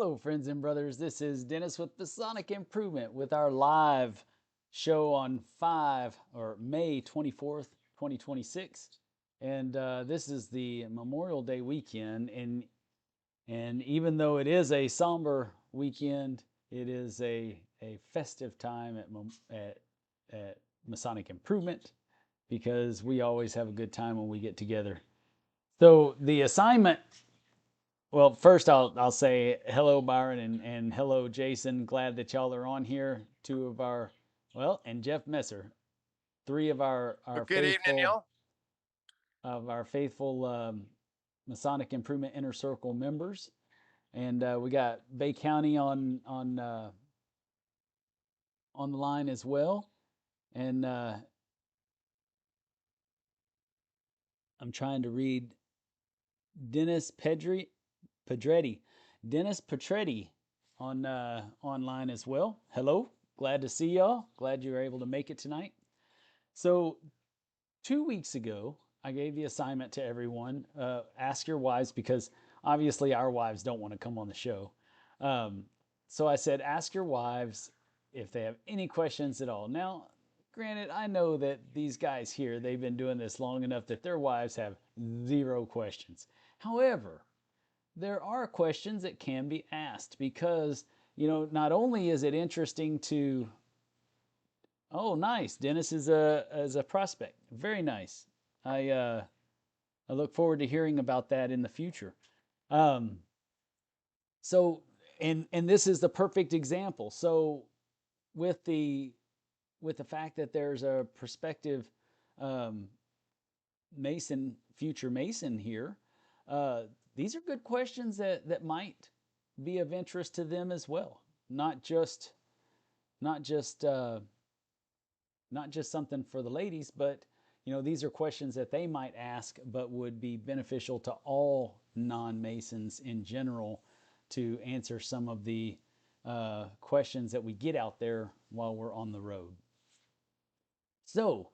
Hello, friends and brothers. This is Dennis with Masonic Improvement with our live show on May 24th, 2026. And this is the Memorial Day weekend. And even though it is a somber weekend, it is a festive time at Masonic Improvement because we always have a good time when we get together. So the assignment, well, first I'll say hello, Byron, and hello, Jason. Glad that y'all are on here. Two of our, well, and Jeff Messer, three of Well, good evening, y'all. our faithful Masonic Improvement Inner Circle members, and we got Bay County on the line as well. And I'm trying to read Dennis Pedretti, Dennis Petretti online as well. Hello, glad to see y'all. Glad you were able to make it tonight. So 2 weeks ago, I gave the assignment to everyone: ask your wives, because obviously our wives don't want to come on the show. Um, so I said, ask your wives if they have any questions at all. Now, granted, I know that these guys here, they've been doing this long enough that their wives have zero questions. However, there are questions that can be asked because, not only is it interesting to, oh, nice, Dennis is a prospect. Very nice. I look forward to hearing about that in the future. Um, so and this is the perfect example. So with the with the fact that there's a prospective um, Mason, future Mason here, uh, these are good questions that might be of interest to them as well. Not just not just something for the ladies, but these are questions that they might ask, but would be beneficial to all non-Masons in general to answer some of the questions that we get out there while we're on the road. So,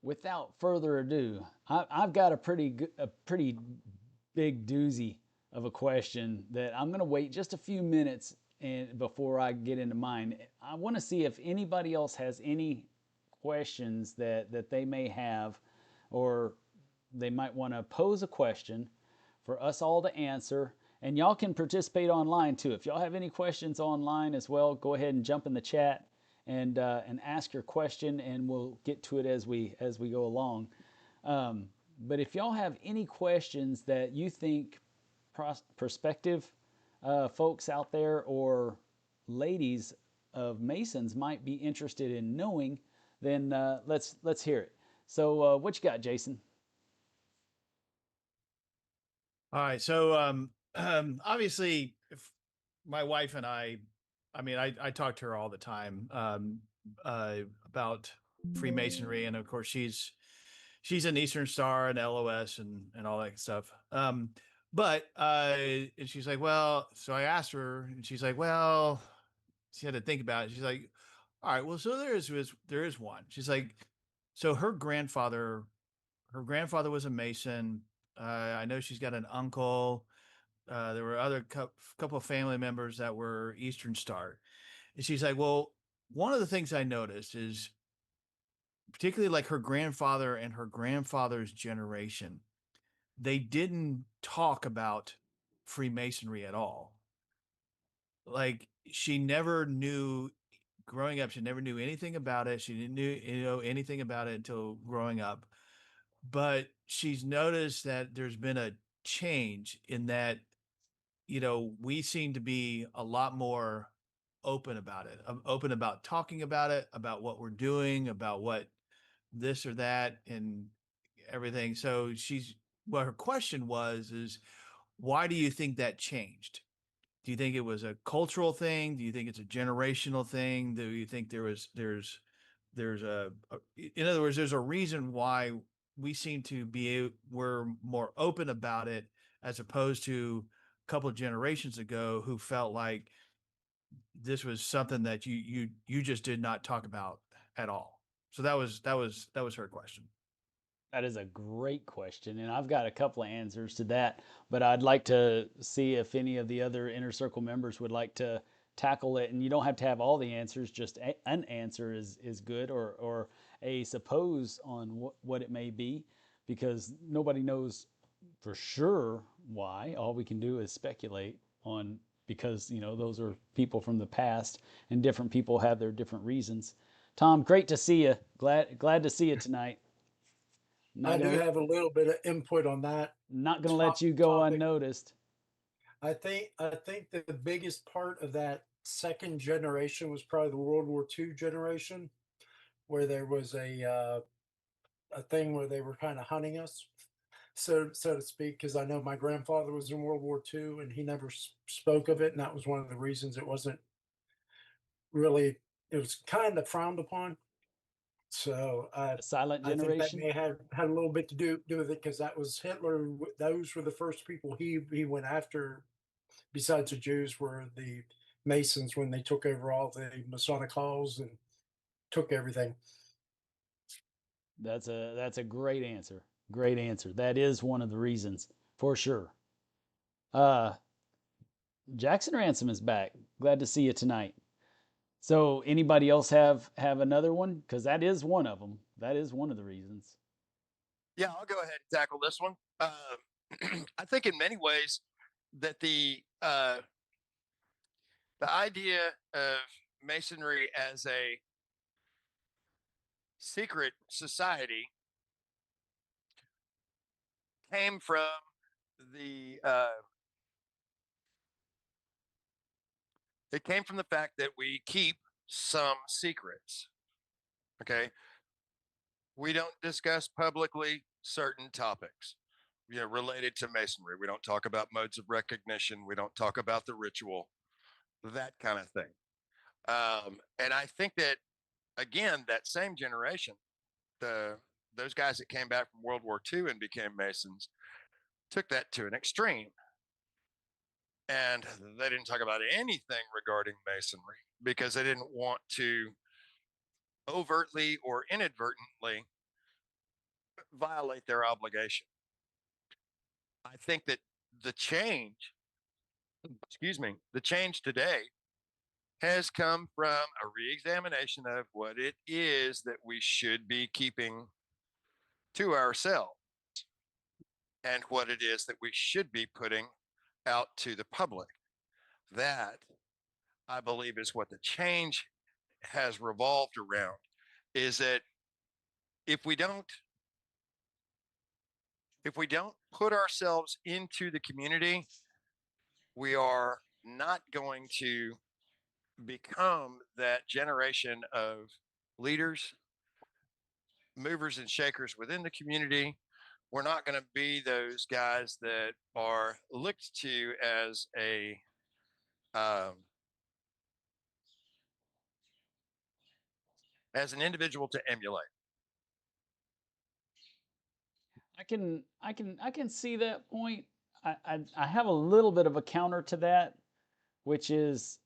without further ado, I've got a pretty big doozy of a question that I'm going to wait just a few minutes and before I get into mine. I want to see if anybody else has any questions that they may have, or they might want to pose a question for us all to answer. And y'all can participate online too. If y'all have any questions online as well, go ahead and jump in the chat and ask your question, and we'll get to it as we go along. But if y'all have any questions that you think prospective folks out there or ladies of Masons might be interested in knowing, then let's hear it. So what you got, Jason? All right. So, obviously, if my wife and I mean, I talk to her all the time about Freemasonry, and of course, she's an Eastern Star and LOS and all that stuff. But and she's like, well, so I asked her, and she's like, well, she had to think about it. She's like, all right, well, so there is one. She's like, so her grandfather was a Mason. I know she's got an uncle. There were other couple of family members that were Eastern Star. And she's like, well, one of the things I noticed is particularly like her grandfather and her grandfather's generation, they didn't talk about Freemasonry at all. Like she never knew growing up, she never knew anything about it. She didn't know anything about it until growing up. But she's noticed that there's been a change in that, we seem to be a lot more open about it. I'm open about talking about it, about what we're doing, about what this or that and everything. So what her question was is, why do you think that changed? Do you think it was a cultural thing? Do you think it's a generational thing? Do you think there's in other words, there's a reason why we seem to we're more open about it as opposed to a couple of generations ago who felt like this was something that you just did not talk about at all. So that was her question. That is a great question, and I've got a couple of answers to that, but I'd like to see if any of the other inner circle members would like to tackle it. And you don't have to have all the answers; just an answer is good, or a suppose on what it may be, because nobody knows for sure why. All we can do is speculate on, because those are people from the past, and different people have their different reasons. Tom, great to see you. Glad to see you tonight. I Not do gonna have a little bit of input on that not gonna let top you go topic. unnoticed. I think that the biggest part of that second generation was probably the World War II generation, where there was a thing where they were kind of hunting us, so to speak. Because I know my grandfather was in World War II and he never spoke of it, and that was one of the reasons it wasn't really. It was kind of frowned upon. So A silent I think that generation. may have had a little bit to do with it, because that was Hitler. Those were the first people he went after, besides the Jews, were the Masons, when they took over all the Masonic halls and took everything. That's a great answer. Great answer. That is one of the reasons for sure. Uh, Jackson Ransom is back. Glad to see you tonight. So, anybody else have another one? Because that is one of them. That is one of the reasons. Yeah, I'll go ahead and tackle this one. I think in many ways that the idea of masonry as a secret society came from the it came from the fact that we keep some secrets. Okay, we don't discuss publicly certain topics, related to masonry. We don't talk about modes of recognition. We don't talk about the ritual, that kind of thing. And I think that, again, that same generation, the those guys that came back from World War II and became Masons, took that to an extreme, and they didn't talk about anything regarding Masonry because they didn't want to overtly or inadvertently violate their obligation. I think that the change, the change today has come from a reexamination of what it is that we should be keeping to ourselves and what it is that we should be putting out to the public. That, I believe, is what the change has revolved around, is that if we don't if we don't put ourselves into the community, we are not going to become that generation of leaders, movers and shakers within the community. We're not going to be those guys that are looked to um, as an individual to emulate. I can see that point. I have a little bit of a counter to that, which is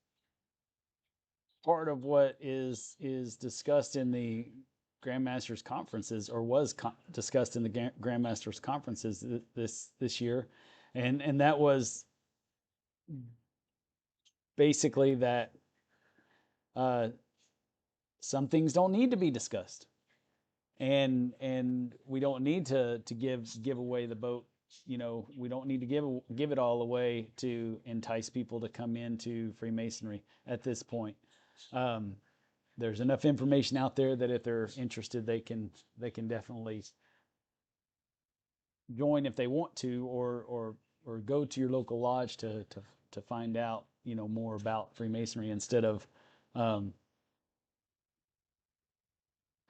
part of what is discussed in the Grandmasters conferences, or was discussed in the Grandmasters conferences this year, and that was basically that uh, some things don't need to be discussed, and we don't need to give away the boat. We don't need to give it all away to entice people to come into Freemasonry at this point. Um, there's enough information out there that if they're interested, they can definitely join if they want to, or go to your local lodge to find out more about Freemasonry, um,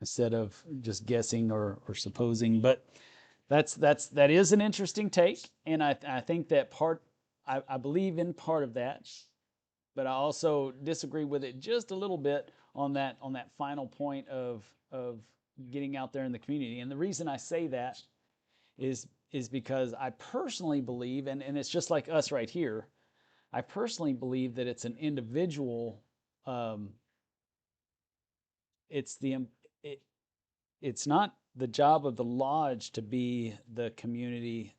instead of just guessing or supposing. But that is an interesting take, and I think that I believe in part of that, but I also disagree with it just a little bit on that final point of getting out there in the community. And the reason I say that is because I personally believe, and it's just like us right here. I personally believe that it's an individual. Um, it's the it, it's not the job of the lodge to be the community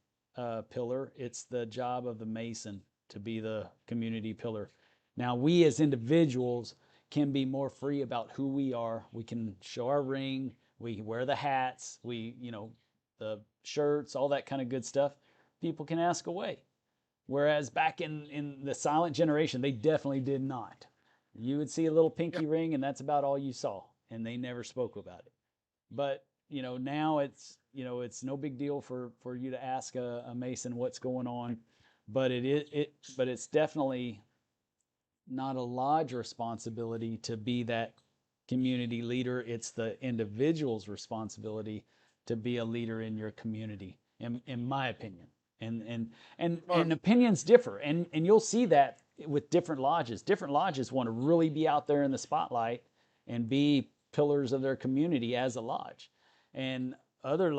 pillar. It's the job of the Mason to be the community pillar. Now, we as individuals can be more free about who we are. We can show our ring. We wear the hats. The shirts, all that kind of good stuff. People can ask away. Whereas back in the silent generation, they definitely did not. You would see a little pinky ring, and that's about all you saw, and they never spoke about it. But now it's no big deal for you to ask a Mason what's going on, but it's definitely not a lodge responsibility to be that community leader. It's the individual's responsibility to be a leader in your community, in my opinion. And opinions differ, and you'll see that with different lodges. Different lodges want to really be out there in the spotlight and be pillars of their community as a lodge, and other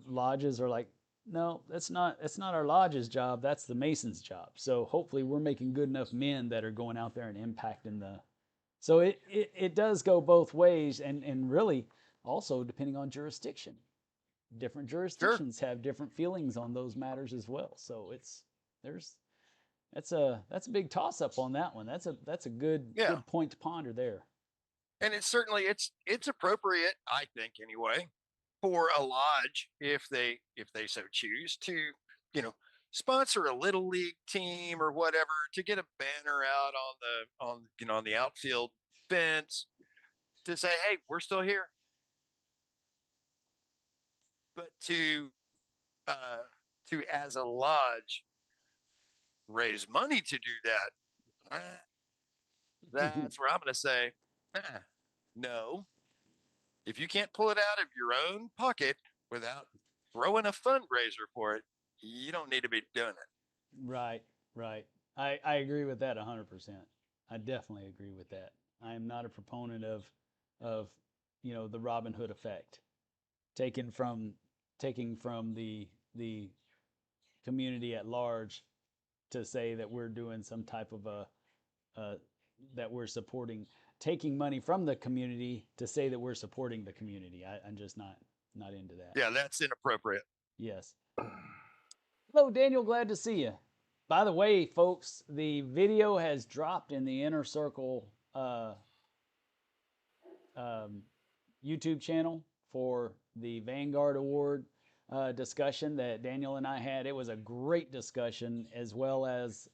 lodges are like, no, that's not our lodge's job. That's the Mason's job. So hopefully we're making good enough men that are going out there and impacting the. So it does go both ways, and really also depending on jurisdiction. Different jurisdictions have different feelings on those matters as well. So that's a big toss up on that one. That's a good point to ponder there. And it's certainly it's appropriate, I think anyway, for a lodge if they so choose to, sponsor a little league team or whatever, to get a banner out on the outfield fence to say, hey, we're still here. But to as a lodge raise money to do that, that's where I'm going to say, no. If you can't pull it out of your own pocket without throwing a fundraiser for it, you don't need to be doing it. Right. I agree with that 100%. I definitely agree with that. I am not a proponent of the Robin Hood effect, taken from the community at large to say that we're doing some type of that we're supporting, taking money from the community to say that we're supporting the community. I'm just not into that. Yeah, that's inappropriate. Yes. Hello, Daniel. Glad to see you. By the way, folks, the video has dropped in the Inner Circle YouTube channel for the Vanguard Award discussion that Daniel and I had. It was a great discussion, as well as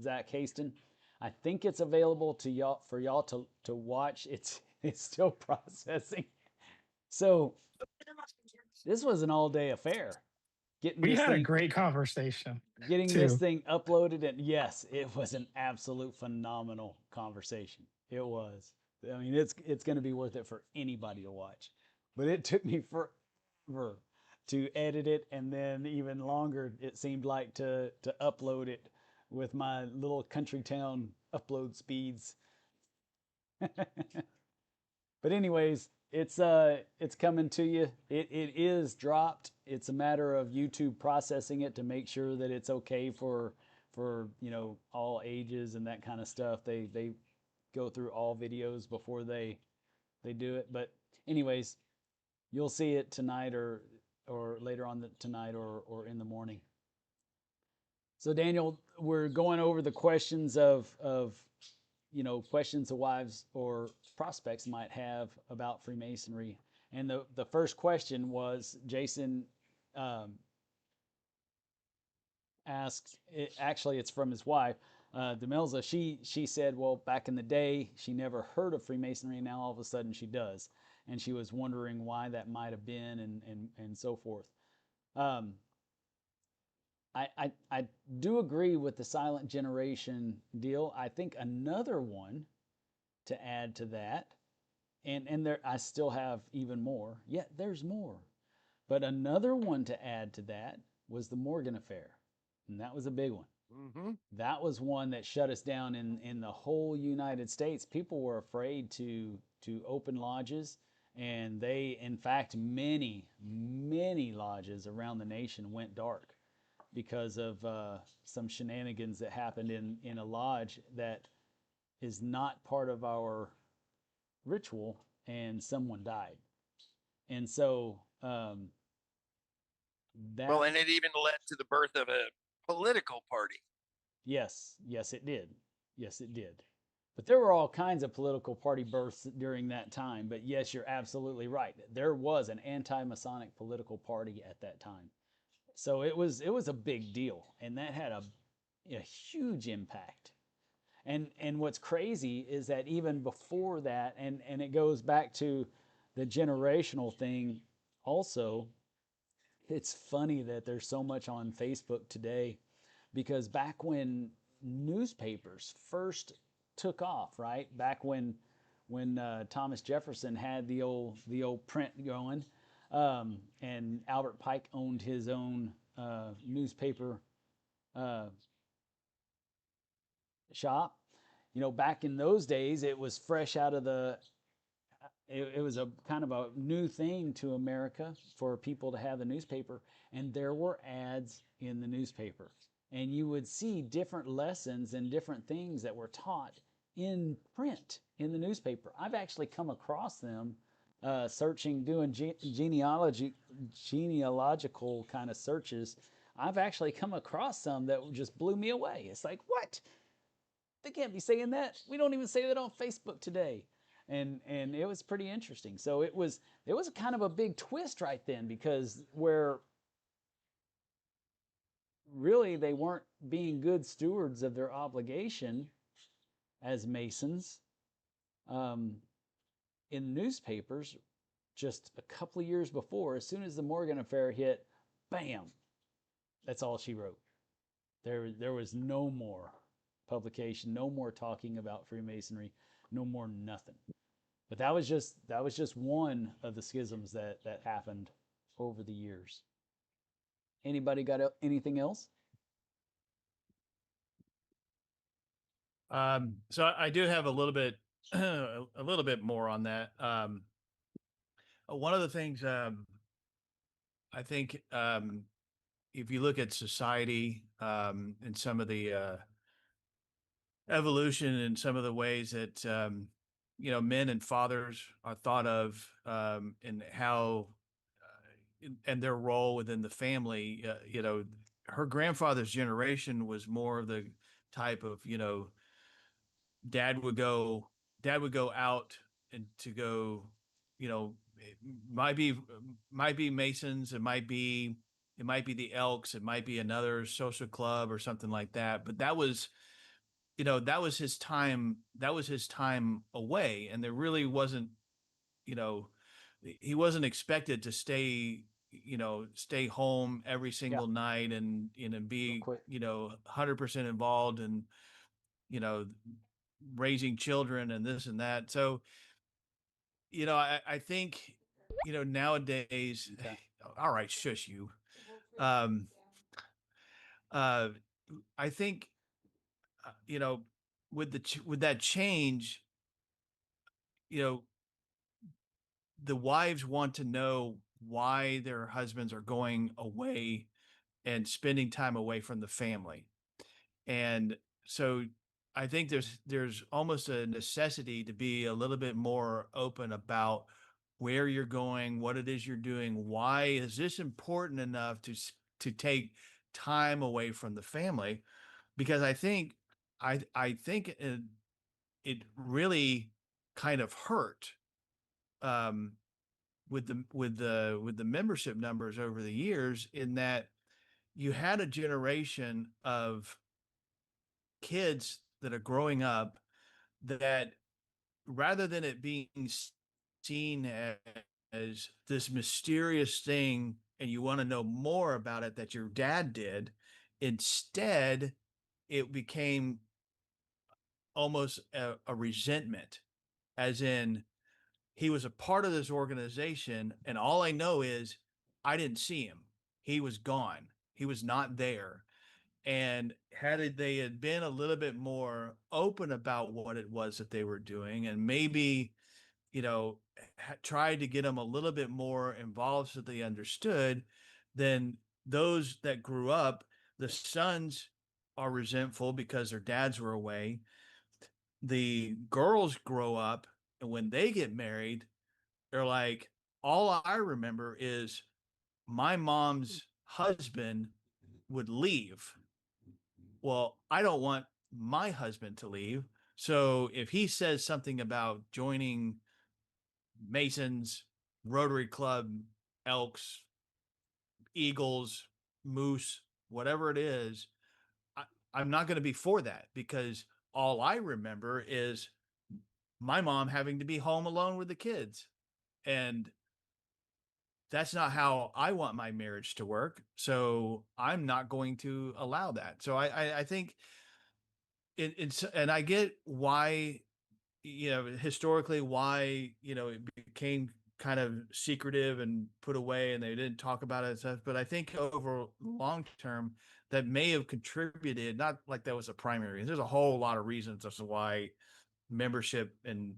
Zach Haston. I think it's available to y'all for y'all to watch. It's still processing. So this was an all-day affair. We had a great conversation. Getting this thing uploaded, and yes, it was an absolute phenomenal conversation. It was. I mean, it's going to be worth it for anybody to watch. But it took me forever to edit it, and then even longer it seemed like to upload it with my little country town upload speeds. But anyways, it's coming to you. It is dropped. It's a matter of YouTube processing it to make sure that it's okay for all ages and that kind of stuff. They go through all videos before they do it. But anyways, you'll see it tonight or later on tonight or in the morning. So Daniel, we're going over the questions of questions the wives or prospects might have about Freemasonry. And the first question was, Jason asked, actually it's from his wife, Demelza. She said, well, back in the day, she never heard of Freemasonry, and now all of a sudden she does. And she was wondering why that might have been and so forth. I do agree with the silent generation deal. I think another one to add to that, and there I still have even more. Yeah, there's more. But another one to add to that was the Morgan affair. And that was a big one. Mm-hmm. That was one that shut us down in the whole United States. People were afraid to open lodges, and in fact, many lodges around the nation went dark because of some shenanigans that happened in a lodge that is not part of our ritual, and someone died. And so that Well, and it even led to the birth of a political party. yes, yes, it did. Yes, it did. But there were all kinds of political party births during that time. But yes, you're absolutely right. There was an anti-Masonic political party at that time. So it was a big deal, and that had a huge impact. And what's crazy is that even before that, and it goes back to the generational thing also. It's funny that there's so much on Facebook today because back when newspapers first took off, right? Back when Thomas Jefferson had the old print going, and Albert Pike owned his own newspaper uh, shop. Back in those days, it was fresh out of it was a kind of a new thing to America for people to have the newspaper, and there were ads in the newspaper, and you would see different lessons and different things that were taught in print in the newspaper. I've actually come across them searching, doing genealogical kind of searches. I've actually come across some that just blew me away. It's like, what? They can't be saying that. We don't even say that on Facebook today. And it was pretty interesting. So it was kind of a big twist right then, because where really they weren't being good stewards of their obligation as Masons, um, in newspapers just a couple of years before, as soon as the Morgan affair hit, bam, that's all she wrote. There was no more publication, no more talking about Freemasonry, no more nothing. But that was just one of the schisms that happened over the years. Anybody got anything else? So I do have a little bit, a little bit more on that. One of the things I think, if you look at society, and some of the evolution and some of the ways that men and fathers are thought of, and how and their role within the family. Her grandfather's generation was more of the type of, dad would go dad would go out and to go, it might be Masons, it might be the Elks, it might be another social club or something like that. But that was his time away, and there really wasn't, you know he wasn't expected to stay home every Yeah, single night and real be quick. 100% involved in you know raising children and this and that. So I think nowadays. Okay. All right, shush you. um uh I think, with that change, you know the wives want to know why their husbands are going away and spending time away from the family. And so I think there's almost a necessity to be a little bit more open about where you're going, what it is you're doing, why is this important enough to take time away from the family? Because I think it really kind of hurt, um, with the membership numbers over the years, in that you had a generation of kids that are growing up that, rather than it being seen as this mysterious thing and you want to know more about it that your dad did, instead it became almost a resentment, as in, he was a part of this organization, and all I know is I didn't see him. He was gone. He was not there. And they had been a little bit more open about what it was that they were doing, and maybe, tried to get them a little bit more involved so they understood, then those that grew up, the sons are resentful because their dads were away. The girls grow up, and when they get married, they're like, all I remember is my mom's husband would leave. Well, I don't want my husband to leave. So if he says something about joining Masons, Rotary Club, Elks, Eagles, Moose, whatever it is, I, I'm not going to be for that, because all I remember is my mom having to be home alone with the kids. And that's not how I want my marriage to work. So I'm not going to allow that. So I think it's, and I get why, historically, why, it became kind of secretive and put away and they didn't talk about it and stuff. But I think over long term, that may have contributed, not like that was a primary reason. There's a whole lot of reasons as to why membership and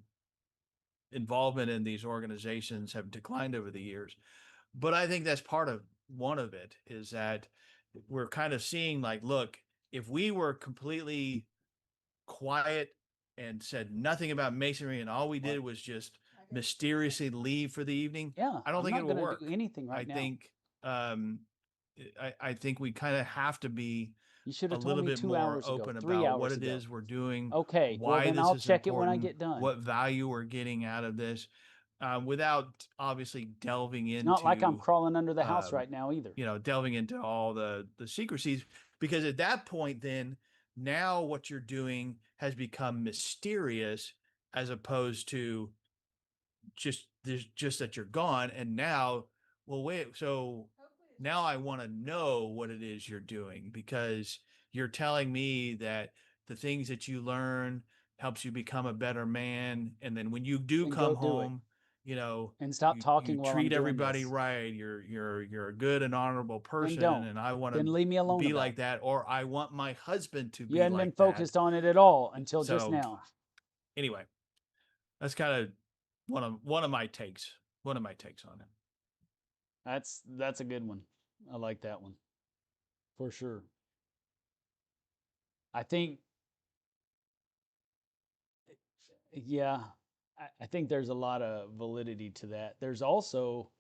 involvement in these organizations have declined over the years. But I think that's part of one of it, is that we're kind of seeing, like, look, if we were completely quiet and said nothing about masonry and all we did was just mysteriously leave for the evening, Yeah, I don't I'm think it not will going to work. do anything I right now. think I think we kind of have to be You should a have told little me bit 2 more hours ago, open 3 about what hours it ago. is we're doing, Okay, well why then this I'll is check it when I important, get done. what value we're getting out of this, without obviously delving It's not like I'm into crawling under the house right now either. delving into all the secrecies, because at that point, then now what you're doing has become mysterious, as opposed to just that you're gone. And now, well, wait, so now I want to know what it is you're doing, because you're telling me that the things that you learn helps you become a better man, and then when you do Then come go do it. home, And stop you talking while I'm treat doing everybody this. right. You're a good and honorable Then person, don't. and I want Then to leave me alone be about like it. that, or I want my husband to You be hadn't been like that. focused on it at all until just So now. anyway, that's kind of one of my takes. One of my takes on it. That's a good one. I like that one. For sure. I think, yeah, I think there's a lot of validity to that. There's also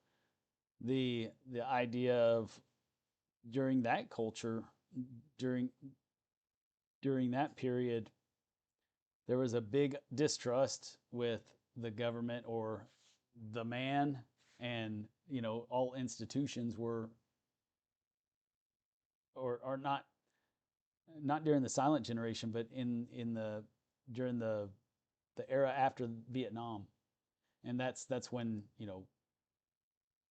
the idea of, during that culture, during during that period, there was a big distrust with the government or the man, and all institutions were, or not during the silent generation, but in the during the era after Vietnam. And that's when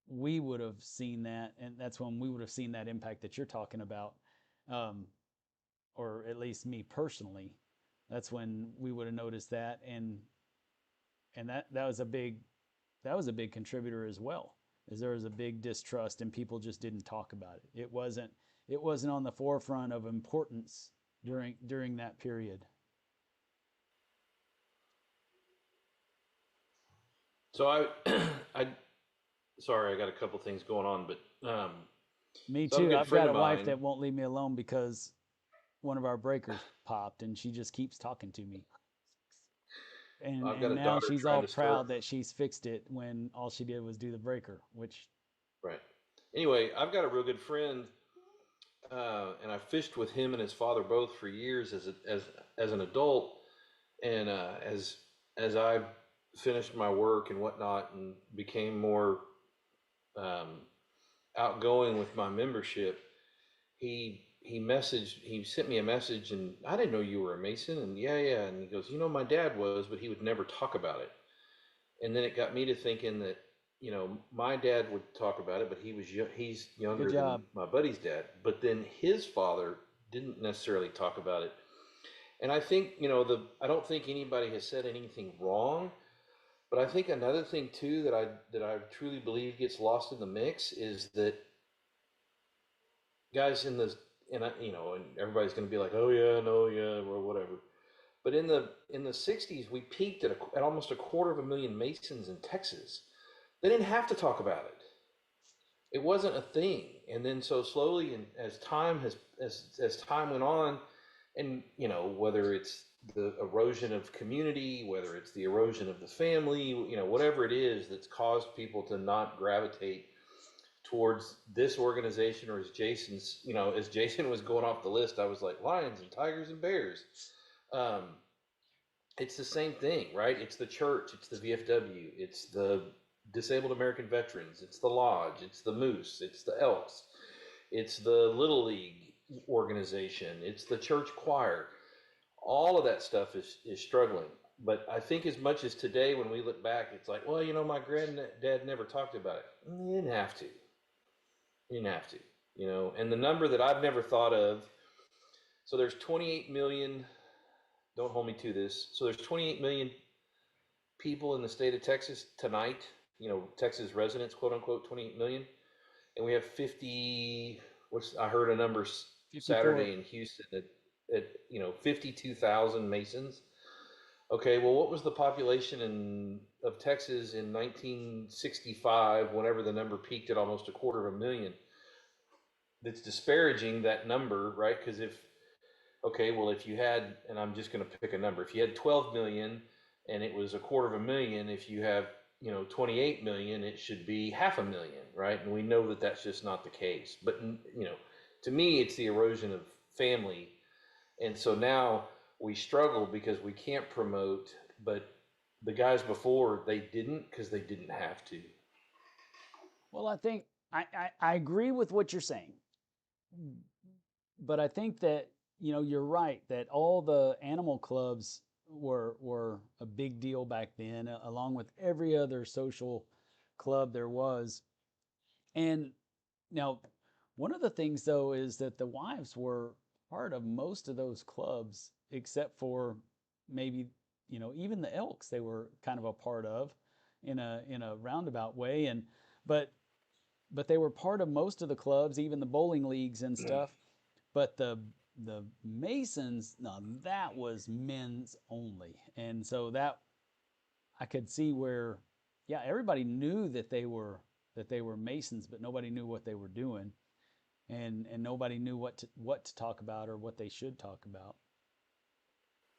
we would have seen that, and that's when we would have seen that impact that you're talking about, um, or at least me personally. That's when we would have noticed that, and that was a big contributor as well. Is there was a big distrust, and people just didn't talk about it. It wasn't on the forefront of importance during that period. So I sorry, I got a couple things going on, but Me so I have a too. good I've friend got of a wife mine. that won't leave me alone because one of our breakers popped, and she just keeps talking to me. And I've got and a now daughter she's trying all to start. proud that she's fixed it when all she did was do the breaker, which Right. Anyway, I've got a real good friend, and I fished with him and his father both for years as an adult, and as I finished my work and whatnot and became more um, outgoing with my membership, he sent me a message, and I didn't know you were a Mason, and yeah, and he goes, my dad was, but he would never talk about it. And then it got me to thinking that my dad would talk about it, but he's good younger than job. my buddy's dad. But then his father didn't necessarily talk about it. And I think I don't think anybody has said anything wrong, but I think another thing too that I truly believe gets lost in the mix is that guys and everybody's going to be like, oh yeah, no, yeah, or whatever. But in the 60s, we peaked at almost 250,000 Masons in Texas. They didn't have to talk about it. It wasn't a thing. And then so slowly, and as time went on, And whether it's the erosion of community, whether it's the erosion of the family, whatever it is that's caused people to not gravitate towards this organization, or as Jason was going off the list, I was like lions and tigers and bears. It's the same thing, right? It's the church, it's the VFW, it's the disabled American veterans, it's the lodge, it's the moose, it's the elks, it's the little league organization, it's the church choir. All of that stuff is struggling. But I think as much as today, when we look back, it's like, well, my granddad never talked about it. You didn't have to. You didn't have to. And the number that I've never thought of, so there's 28 million, don't hold me to this, so there's 28 million people in the state of Texas tonight, Texas residents, quote unquote, 28 million. And we have 50, I heard a number 54. Saturday in Houston at 52,000 Masons. Okay, well, what was the population of Texas in 1965, whenever the number peaked at almost 250,000? That's disparaging, that number, right? Because if you had, and I'm just going to pick a number, if you had 12 million and it was 250,000, if you have 28 million, it should be 500,000, right? And we know that that's just not the case. But to me, it's the erosion of family. And so now we struggle because we can't promote, but the guys before, they didn't, because they didn't have to. Well, I think I agree with what you're saying, but I think that you're right that all the animal clubs were a big deal back then, along with every other social club there was. And now, one of the things though is that the wives were part of most of those clubs, except for maybe even the Elks. They were kind of a part of in a roundabout way, and but they were part of most of the clubs, even the bowling leagues and stuff. But the Masons, no, that was men's only, and so that I could see where, yeah, everybody knew that they were Masons, but nobody knew what they were doing, and nobody knew what to talk about or what they should talk about.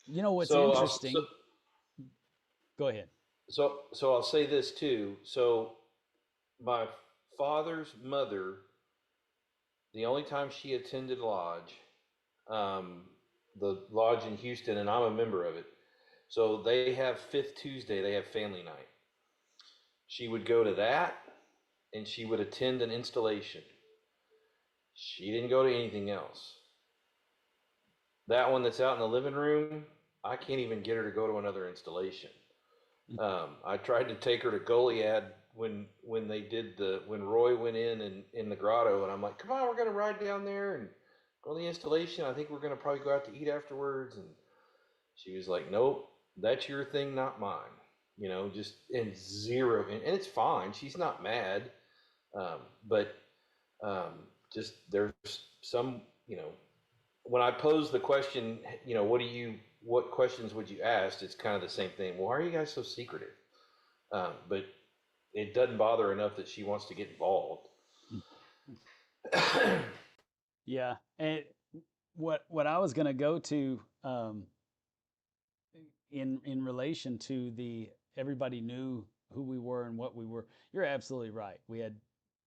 What's interesting? Go ahead. So I'll say this too. So my father's mother, the only time she attended lodge, the lodge in Houston, and I'm a member of it. So they have Fifth Tuesday, they have family night. She would go to that, and she would attend an installation. She didn't go to anything else. That one that's out in the living room, I can't even get her to go to another installation. I tried to take her to Goliad when Roy went in the grotto, and I'm like, come on, we're gonna ride down there and go to the installation. I think we're gonna probably go out to eat afterwards. And she was like, nope, that's your thing, not mine. Just in zero, and it's fine. She's not mad, but just there's some, when I pose the question, what questions would you ask? It's kind of the same thing. Well, why are you guys so secretive? But it doesn't bother her enough that she wants to get involved. Yeah, and what I was going to go to in relation to the everybody knew who we were and what we were. You're absolutely right. We had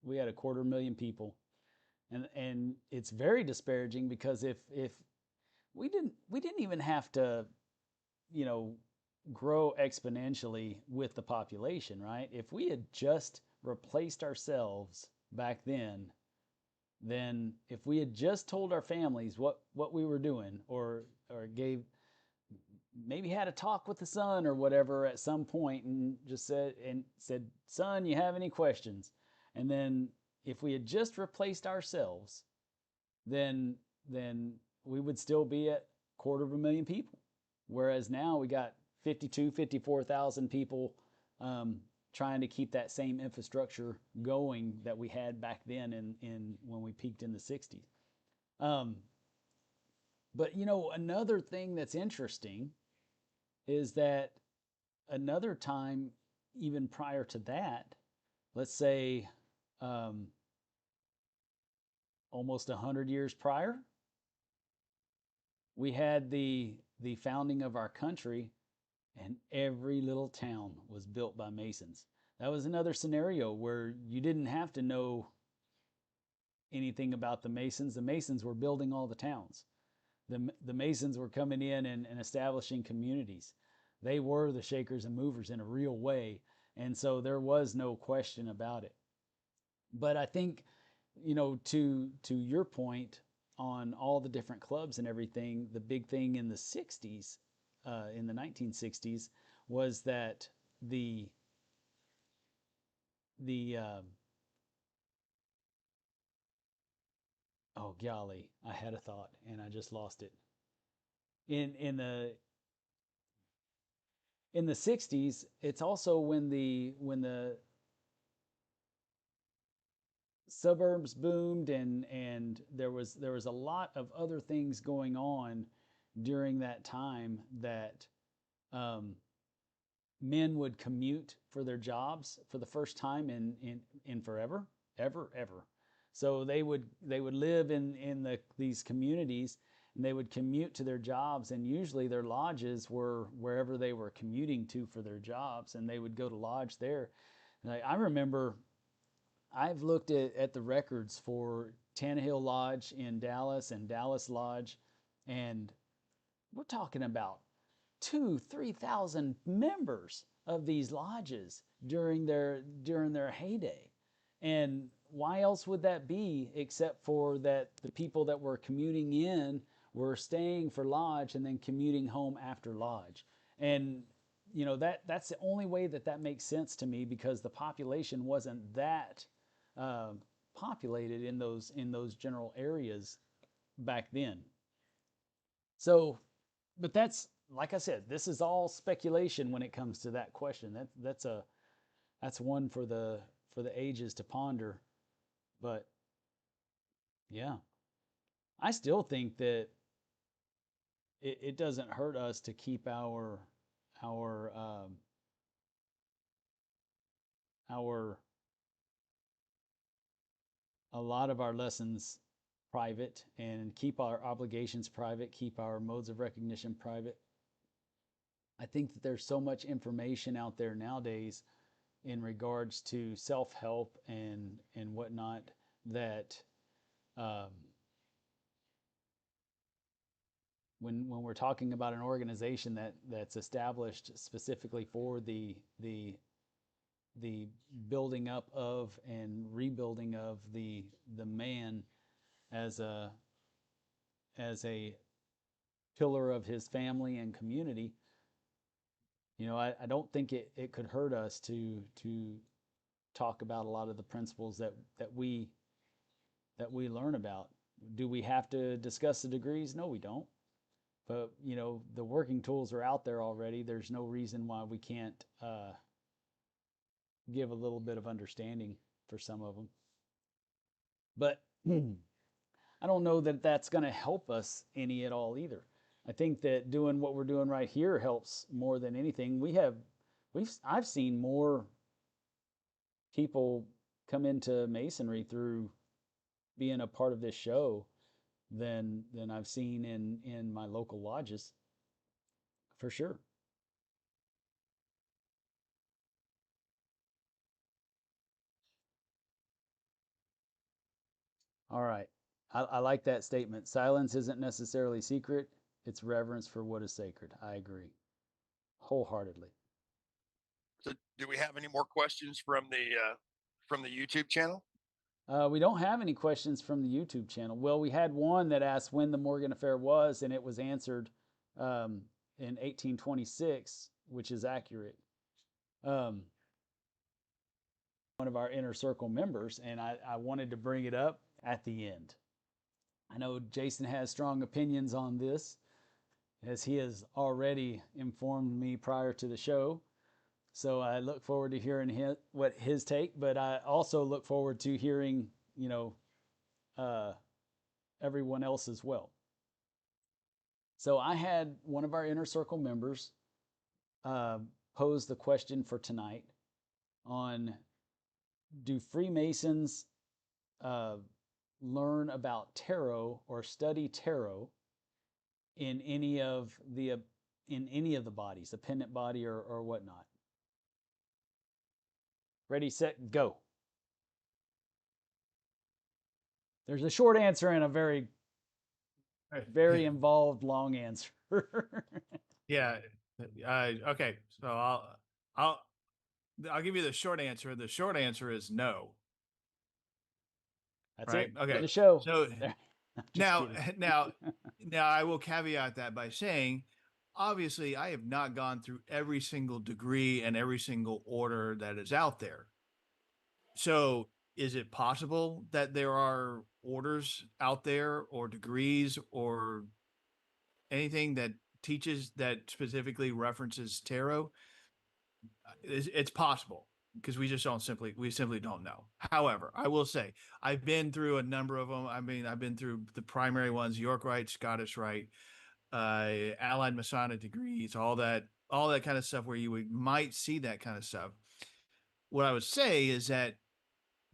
250,000 people, and it's very disparaging because if we didn't even have to, grow exponentially with the population, right? If we had just replaced ourselves back then if we had just told our families what we were doing, or maybe had a talk with the son or whatever at some point, and just said, son, you have any questions? And then if we had just replaced ourselves, then we would still be at 250,000 people. Whereas now we got 54,000 people trying to keep that same infrastructure going that we had back then in when we peaked in the 60s. But another thing that's interesting is that another time, even prior to that, let's say almost 100 years prior, we had the founding of our country, and every little town was built by Masons. That was another scenario where you didn't have to know anything about the Masons. The Masons were building all the towns. The Masons were coming in and establishing communities. They were the shakers and movers in a real way. And so there was no question about it. But I think, to your point on all the different clubs and everything, the big thing in the 60s, in the 1960s, was that the oh golly, I had a thought and I just lost it. In the 60s, it's also when the suburbs boomed, and there was a lot of other things going on during that time, that um, men would commute for their jobs for the first time in forever, ever. So they would live in these communities, and they would commute to their jobs, and usually their lodges were wherever they were commuting to for their jobs, and they would go to lodge there. And I remember, I've looked at the records for Tannehill Lodge in Dallas and Dallas Lodge, and we're talking about 2,000-3,000 members of these lodges during their heyday. And why else would that be, except for that the people that were commuting in were staying for lodge and then commuting home after lodge. And that's the only way that makes sense to me, because the population wasn't that uh, populated in those general areas back then. So, but that's, like I said, this is all speculation when it comes to that question. That's one for the ages to ponder. But yeah, I still think that it doesn't hurt us to keep our a lot of our lessons private, and keep our obligations private, keep our modes of recognition private. I think that there's so much information out there nowadays in regards to self-help and whatnot, that um, when we're talking about an organization that's established specifically for the building up of and rebuilding of the man as a pillar of his family and community, I don't think it could hurt us to talk about a lot of the principles that we learn about. Do we have to discuss the degrees? No, we don't. But the working tools are out there already. There's no reason why we can't give a little bit of understanding for some of them. But I don't know that that's going to help us any at all either. I think that doing what we're doing right here helps more than anything. I've seen more people come into Masonry through being a part of this show than I've seen in my local lodges, for sure. All right. I like that statement. Silence isn't necessarily secret. It's reverence for what is sacred. I agree wholeheartedly. So, do we have any more questions from the YouTube channel? We don't have any questions from the YouTube channel. Well, we had one that asked when the Morgan Affair was, and it was answered in 1826, which is accurate. One of our inner circle members, and I wanted to bring it up at the end. I know Jason has strong opinions on this, as he has already informed me prior to the show. So I look forward to hearing what his take, but I also look forward to hearing, everyone else as well. So I had one of our inner circle members pose the question for tonight on, do Freemasons learn about tarot or study tarot in any of the bodies, the pendant body or whatnot. Ready, set, go. There's a short answer and a very involved long answer. Yeah. Okay. So I'll give you the short answer. The short answer is no. That's right? it. Okay. The show. So Now, now I will caveat that by saying, obviously, I have not gone through every single degree and every single order that is out there. So, is it possible that there are orders out there or degrees or anything that teaches that specifically references tarot? It's possible because we simply don't know. However, I will say I've been through a number of them. I mean, I've been through the primary ones: York Rite, Scottish Rite, Allied Masonic degrees, all that kind of stuff where might see that kind of stuff. What I would say is that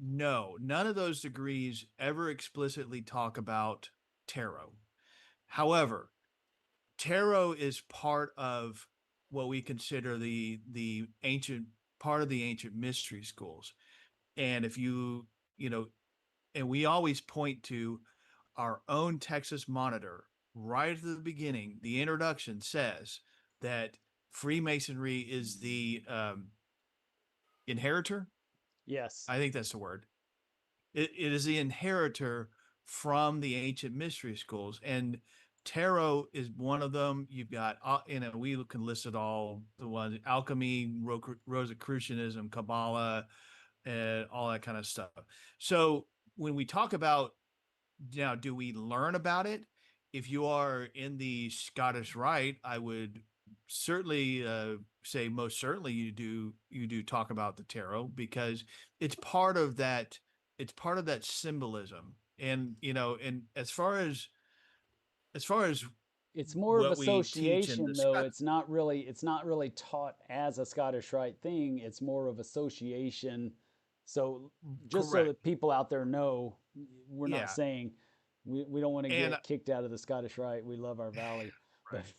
no, none of those degrees ever explicitly talk about tarot. However, tarot is part of what we consider the ancient part of the ancient mystery schools. And if you know, and we always point to our own Texas Monitor right at the beginning. The introduction says that Freemasonry is the inheritor. yes. I think that's the word. It is the inheritor from the ancient mystery schools, and tarot is one of them. You've got, we can list it all: the ones alchemy, Rosicrucianism, Kabbalah, and all that kind of stuff. So when we talk about now, do we learn about it? If you are in the Scottish Rite, I would certainly say most certainly you do talk about the tarot because it's part of that symbolism. And and as far as It's more of what we teach in association the though. Scott, It's not really taught as a Scottish Rite thing. It's more of association. So just so correct, that people out there know, we're not yeah, saying we don't want to and get kicked out of the Scottish Rite. We love our valley. But right,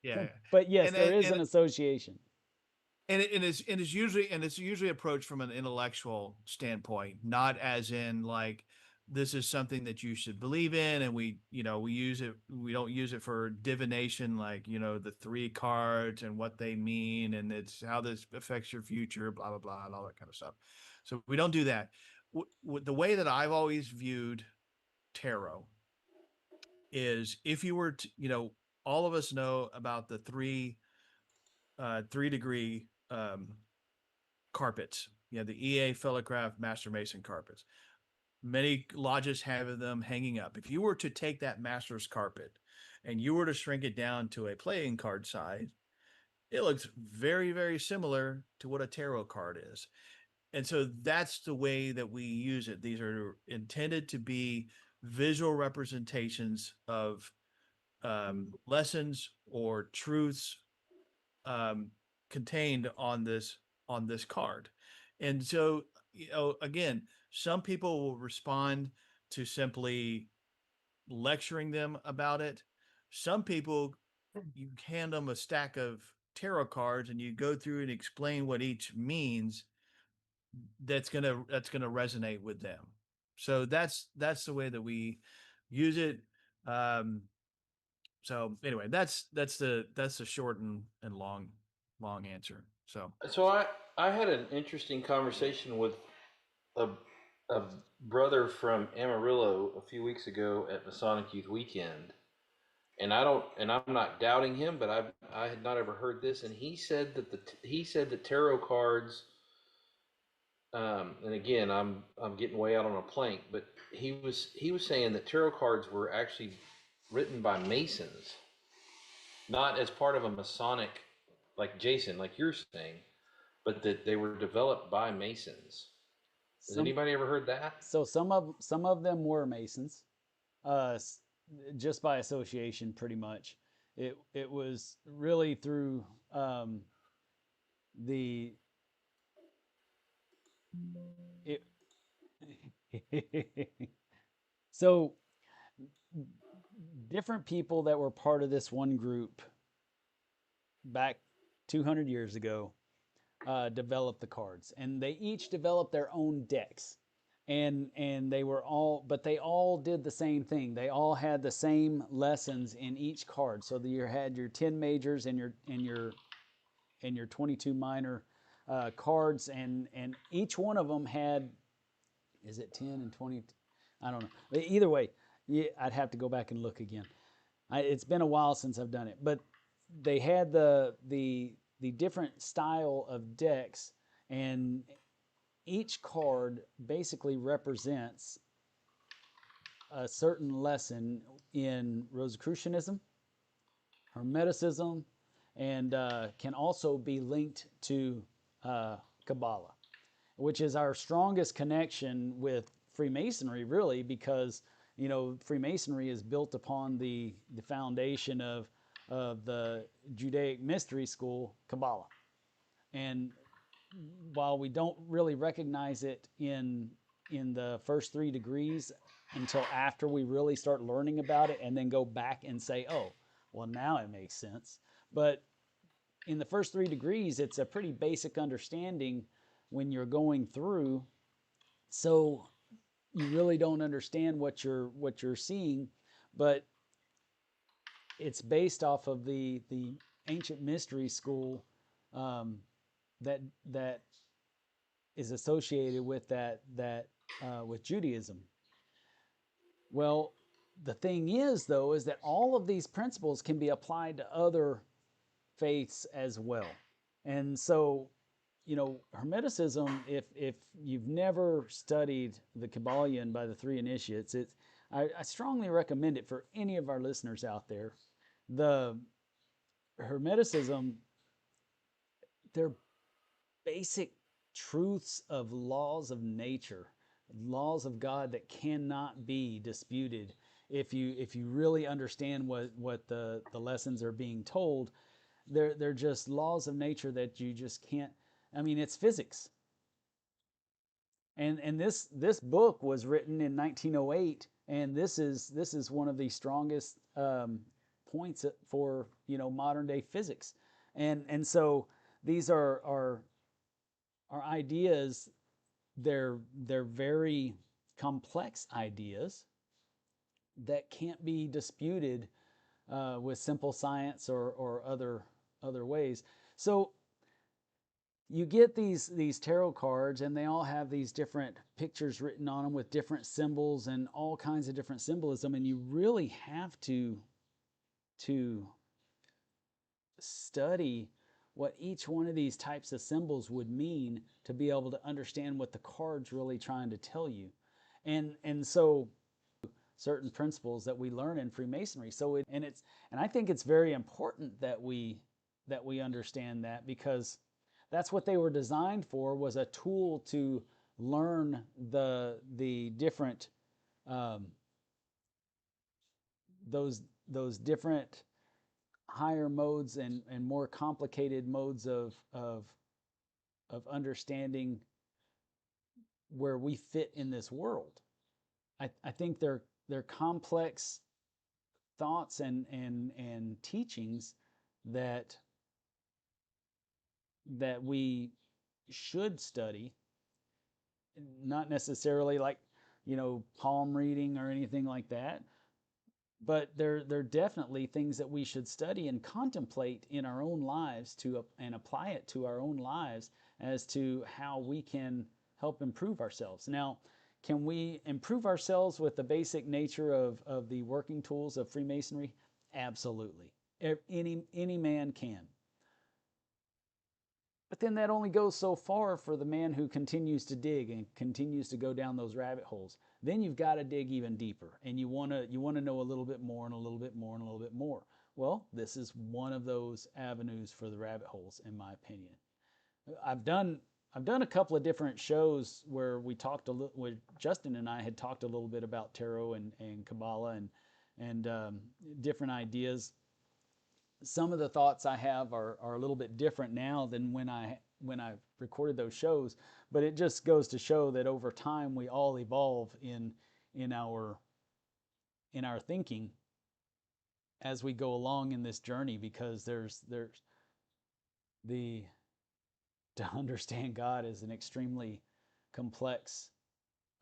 yeah, but yes, there is and an association. it's usually approached from an intellectual standpoint, not as in like this is something that you should believe in, and we don't use it for divination, like the three cards and what they mean, and it's how this affects your future, blah blah blah, and all that kind of stuff. So we don't do that. The way that I've always viewed tarot is if you were to, all of us know about the three degree carpets. The EA Fellowcraft Master Mason carpets. Many lodges have them hanging up. If you were to take that master's carpet and you were to shrink it down to a playing card size, it looks very, very similar to what a tarot card is. And so that's the way that we use it. These are intended to be visual representations of lessons or truths um, contained on this card. And so, again, some people will respond to simply lecturing them about it. Some people, you hand them a stack of tarot cards and you go through and explain what each means. That's gonna resonate with them. So that's the way that we use it. Um, so anyway, that's the short and long answer. So I had an interesting conversation with a a brother from Amarillo a few weeks ago at Masonic Youth Weekend, and I'm not doubting him, but I had not ever heard this, and he said that tarot cards, and again I'm getting way out on a plank, but he was saying that tarot cards were actually written by Masons, not as part of a Masonic, like Jason, like you're saying, but that they were developed by Masons. Has Some anybody ever heard that? so some of them were Masons, uh, just by association, pretty much. It was really through the it. So different people that were part of this one group back 200 years ago developed the cards, and they each developed their own decks, and they were all, but they all did the same thing. They all had the same lessons in each card. So that you had your 10 majors and your 22 minor cards, and each one of them had, is it 10 and 20? I don't know. But either way, I'd have to go back and look again. It's been a while since I've done it, but they had the different style of decks, and each card basically represents a certain lesson in Rosicrucianism, Hermeticism, and can also be linked to Kabbalah, which is our strongest connection with Freemasonry, really, because Freemasonry is built upon the foundation of the Judaic mystery school, Kabbalah. And while we don't really recognize it in the first 3 degrees until after we really start learning about it and then go back and say, oh, well, now it makes sense. But in the first 3 degrees, it's a pretty basic understanding when you're going through. So you really don't understand what you're seeing, but it's based off of the ancient mystery school that is associated with that with Judaism. Well, the thing is, though, is that all of these principles can be applied to other faiths as well. And so, Hermeticism, if you've never studied the Kabbalion by the 3 initiates, I strongly recommend it for any of our listeners out there. The Hermeticism, they're basic truths of laws of nature, laws of God that cannot be disputed if you really understand what the lessons are being told. They're just laws of nature that you just can't. I mean, it's physics. And this book was written in 1908, and this is one of the strongest points for modern day physics. And so these are ideas. They're very complex ideas that can't be disputed with simple science or other ways. So you get these tarot cards, and they all have these different pictures written on them with different symbols and all kinds of different symbolism, and you really have to study what each one of these types of symbols would mean to be able to understand what the card's really trying to tell you. And so certain principles that we learn in Freemasonry. So and I think it's very important that we understand that, because that's what they were designed for, was a tool to learn the different those different higher modes and more complicated modes of understanding where we fit in this world. I think they're complex thoughts and teachings that we should study, not necessarily like palm reading or anything like that, but they're definitely things that we should study and contemplate in our own lives and apply it to our own lives as to how we can help improve ourselves. Now, can we improve ourselves with the basic nature of the working tools of Freemasonry? Absolutely. Any man can. But then that only goes so far for the man who continues to dig and continues to go down those rabbit holes. Then you've got to dig even deeper, and you want to know a little bit more and a little bit more and a little bit more. Well, this is one of those avenues for the rabbit holes, in my opinion. I've done a couple of different shows where we talked where Justin and I had talked a little bit about tarot and Kabbalah and different ideas. Some of the thoughts I have are a little bit different now than when I recorded those shows, but it just goes to show that over time we all evolve in our thinking. as we go along in this journey, because there's the to understand God is an extremely complex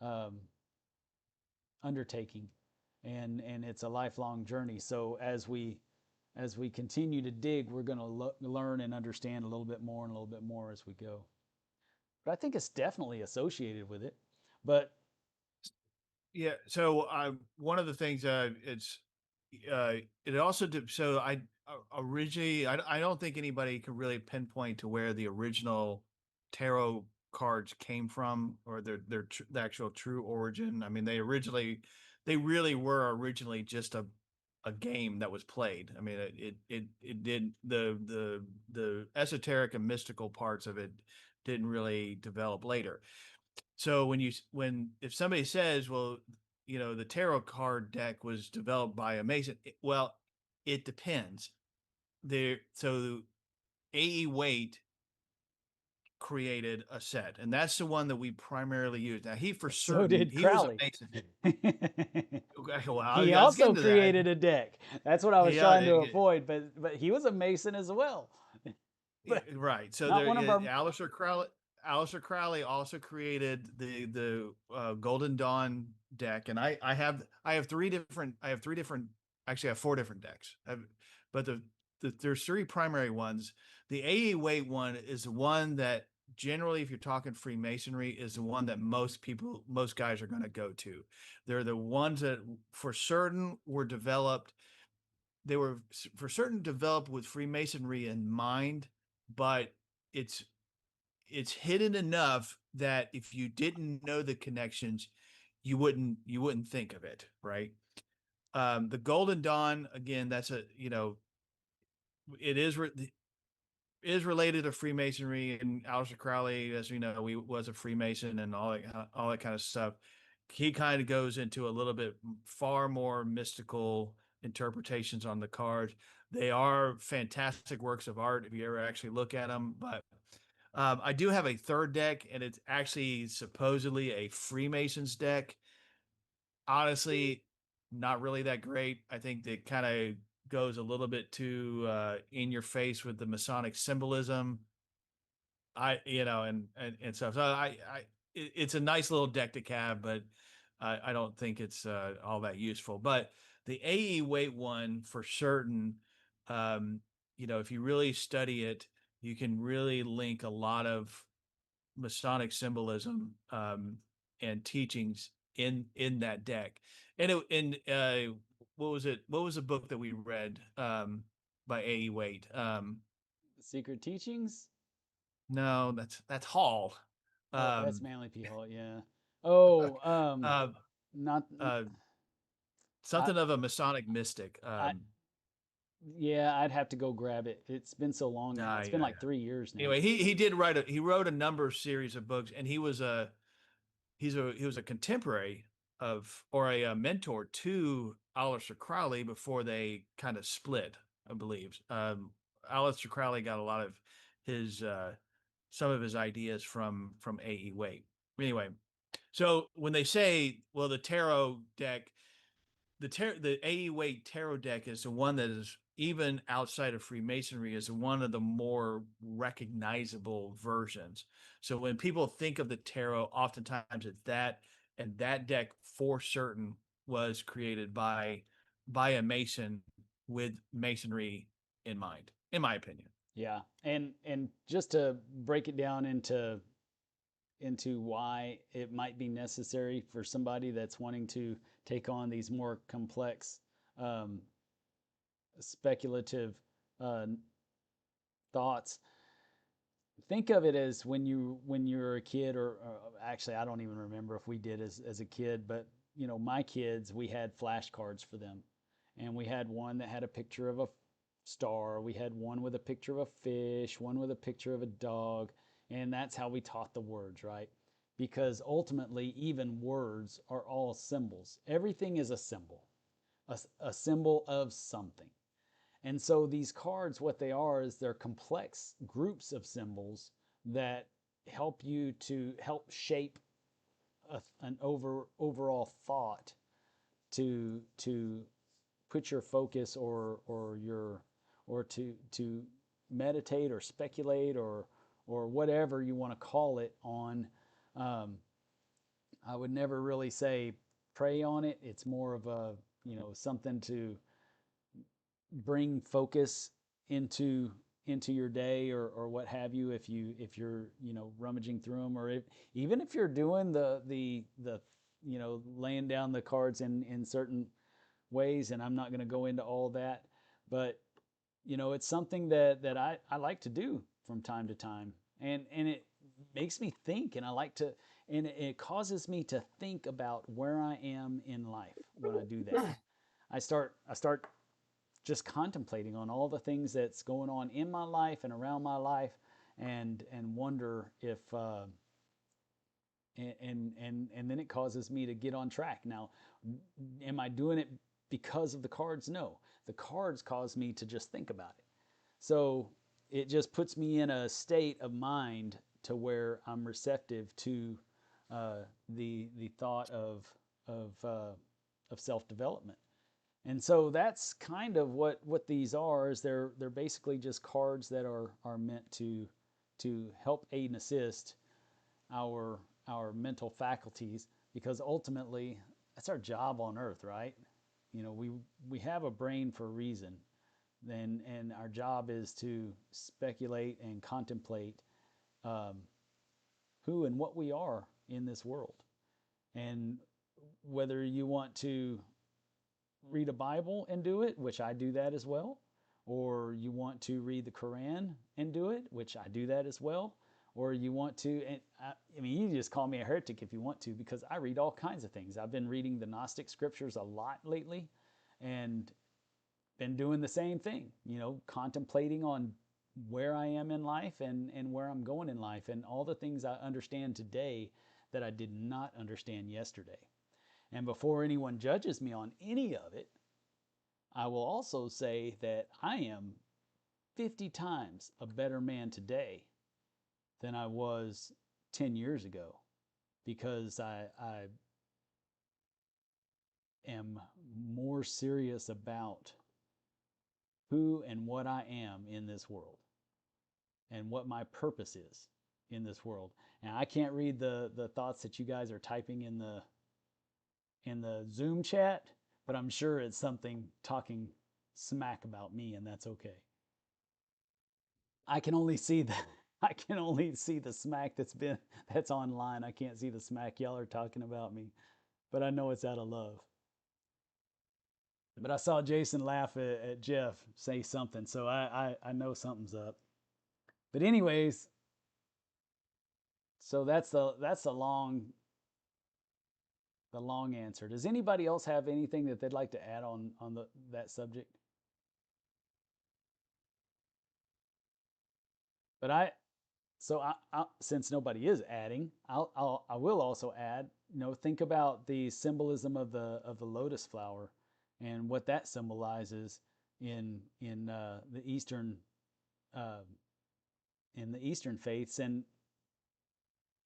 um, undertaking, and it's a lifelong journey. So as we continue to dig, we're going to learn and understand a little bit more and a little bit more as we go. But I think it's definitely associated with it. But Yeah. So one of the things it also so I originally I don't think anybody could really pinpoint to where the original tarot cards came from, or the actual true origin. I mean, they really were originally just a game that was played. I mean, it did the esoteric and mystical parts of it didn't really develop later. So if somebody says, well, the tarot card deck was developed by a Mason, well, it depends. So A.E. Waite created a set, and that's the one that we primarily use. Now, he for so certain did he was a Crowley. Mason. Well, He I was also getting to that. created a deck. That's what I was He, trying to avoid. But he was a Mason as well. But right. So not one of our. Aleister Crowley also created the Golden Dawn deck, and I have three different. Actually, I have four different decks. But there's three primary ones. The A.E. Waite one is the one that generally, if you're talking Freemasonry, is the one that most guys are going to go to. They're the ones that for certain were developed. They were for certain developed with Freemasonry in mind, but it's hidden enough that if you didn't know the connections, you wouldn't think of it, right? The Golden Dawn, again, that's it is related to Freemasonry, and Aleister Crowley, as we know, he was a Freemason and all that kind of stuff. He kind of goes into a little bit far more mystical interpretations on the cards. They are fantastic works of art if you ever actually look at them. But I do have a third deck, and it's actually supposedly a Freemasons deck. Honestly, not really that great. I think that kind of goes a little bit too in your face with the Masonic symbolism. And stuff. So it's a nice little deck to have, but I don't think it's all that useful. But the A.E. Waite one for certain, if you really study it, you can really link a lot of Masonic symbolism and teachings in that deck. What was it? What was the book that we read by A.E. Waite? Secret Teachings? No, that's Hall. Oh, that's Manly P. Hall, yeah. Oh, uh, not. uh, I, something of a Masonic mystic. I, yeah, I'd have to go grab it. It's been so long now. It's been Yeah. like 3 years now. Anyway, he wrote a number of series of books, and he was a contemporary of, or a mentor to Aleister Crowley before they kind of split, I believe. Aleister Crowley got a lot of his some of his ideas from A.E. Waite. Anyway, so when they say, well, the tarot deck, the A.E. Waite tarot deck is the one that is, even outside of Freemasonry, is one of the more recognizable versions. So when people think of the tarot, oftentimes it's that, and that deck for certain was created by a Mason with Masonry in mind, in my opinion. Yeah, and just to break it down into why it might be necessary for somebody that's wanting to take on these more complex, speculative uh, thoughts. Think of it as when you're a kid, or actually, I don't even remember if we did as a kid, but my kids, we had flashcards for them, and we had one that had a picture of a star, we had one with a picture of a fish, one with a picture of a dog, and that's how we taught the words, right? Because ultimately, even words are all symbols. Everything is a symbol, a symbol of something. And so these cards, what they are is they're complex groups of symbols that help you to help shape an overall thought to put your focus or to meditate or speculate or whatever you want to call it on. Um, I would never really say pray on it. It's more of a, something to bring focus into your day or what have you, if you're rummaging through them, or even if you're doing the laying down the cards in certain ways. And I'm not going to go into all that, but it's something that I like to do from time to time, and it makes me think, and I like to, and it causes me to think about where I am in life when I do that. I start just contemplating on all the things that's going on in my life and around my life, and wonder if and then it causes me to get on track. Now, am I doing it because of the cards? No, the cards cause me to just think about it. So it just puts me in a state of mind to where I'm receptive to the thought of self development. And so that's kind of what these are. Is they're basically just cards that are meant to help aid and assist our mental faculties, because ultimately that's our job on earth, right? We have a brain for a reason, and our job is to speculate and contemplate um, who and what we are in this world. And whether you want to read a Bible and do it, which I do that as well, or you want to read the Quran and do it, which I do that as well, or you want to, and I mean, you just call me a heretic if you want to, because I read all kinds of things. I've been reading the Gnostic scriptures a lot lately, and been doing the same thing, contemplating on where I am in life, and where I'm going in life, and all the things I understand today that I did not understand yesterday. And before anyone judges me on any of it, I will also say that I am 50 times a better man today than I was 10 years ago, because I am more serious about who and what I am in this world, and what my purpose is in this world. And I can't read the thoughts that you guys are typing in the Zoom chat, but I'm sure it's something talking smack about me, and that's okay. I can only see the I can only see the smack that's online. I can't see the smack y'all are talking about me, but I know it's out of love. But I saw Jason laugh at Jeff say something, so I know something's up. But anyways, so that's the long answer. Does anybody else have anything that they'd like to add on that subject? But since nobody is adding, I will also add. Think about the symbolism of the lotus flower, and what that symbolizes in the Eastern uh, in the Eastern faiths. And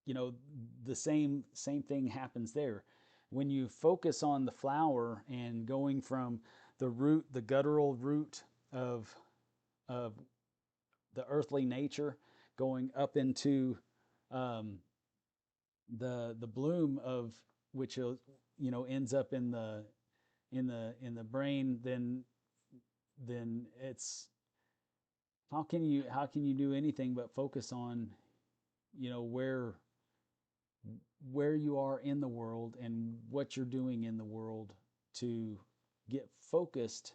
the same thing happens there. When you focus on the flower and going from the guttural root of the earthly nature, going up into um, the bloom of which ends up in the brain, then it's how can you do anything but focus on where you are in the world and what you're doing in the world to get focused,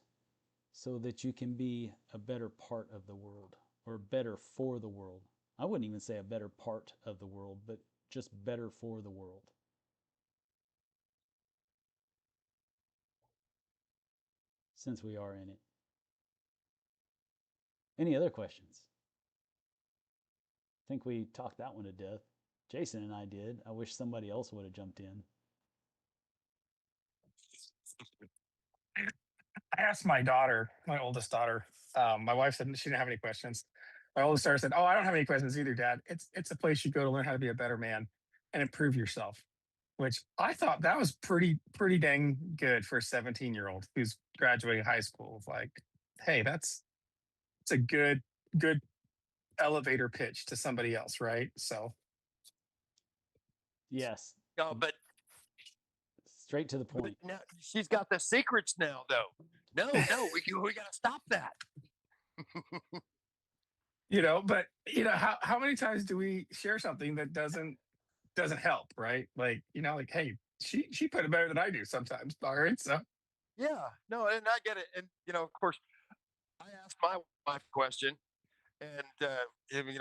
so that you can be a better part of the world, or better for the world. I wouldn't even say a better part of the world, but just better for the world, since we are in it. Any other questions? I think we talked that one to death. Jason and I did. I wish somebody else would have jumped in. I asked my daughter, my oldest daughter. My wife said she didn't have any questions. My oldest daughter said, "Oh, I don't have any questions either, Dad. It's a place you go to learn how to be a better man and improve yourself." which I thought that was pretty dang good for a 17-year-old who's graduating high school. Like, hey, it's a good elevator pitch to somebody else, right? So Yes, No, straight to the but point. now she's got the secrets now, though. No, we got to stop that. but how many times do we share something that doesn't help, right? Like, like, hey, she put it better than I do sometimes. All right. So Yeah, no, and I get it. And of course, I asked my wife a question, and y'all haven't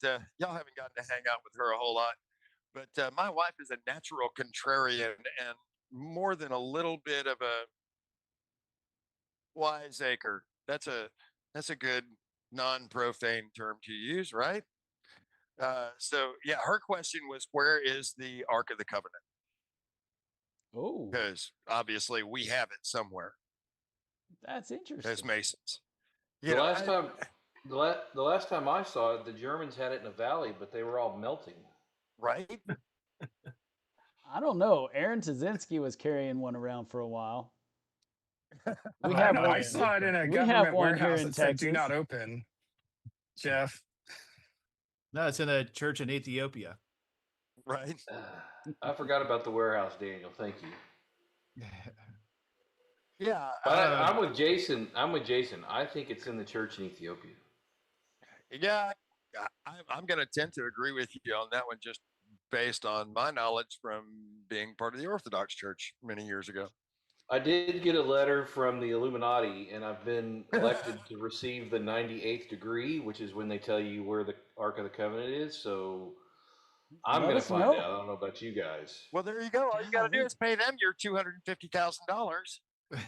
gotten to hang out with her a whole lot, but my wife is a natural contrarian and more than a little bit of a wiseacre. That's a good non-profane term to use, right? So yeah, her question was, where is the Ark of the Covenant? Oh, Because obviously we have it somewhere that's as interesting. Masons. The last time, the last time I saw it, the Germans had it in a valley, but they were all melting. Right? I don't know. Aaron Tazinski was carrying one around for a while. We I have know one. I saw it in a We have government one here warehouse in that said "Do Texas. not open." Jeff, No, it's in a church in Ethiopia. Right? I forgot about the warehouse, Daniel. Thank you. Yeah. But I'm with Jason. I think it's in the church in Ethiopia. Yeah. I'm going to tend to agree with you on that one, just based on my knowledge from being part of the Orthodox Church many years ago. I did get a letter from the Illuminati, and I've been elected to receive the 98th degree, which is when they tell you where the Ark of the Covenant is. So I'm Let going to us find know. out. I don't know about you guys. Well, there you go. All you got to do Golly. is pay them your $250,000.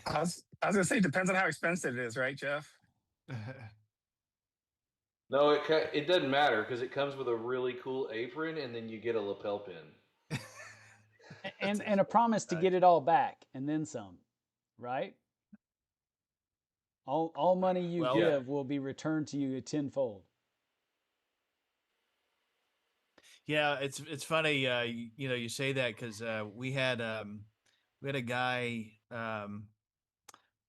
I was gonna say it depends on how expensive it is, right, Jeff? No, it doesn't matter because it comes with a really cool apron, and then you get a lapel pin. And a promise to get it all back and then some, right? All money you Well, Yeah. give will be returned to you tenfold. yeah, it's funny. You say that because we had a guy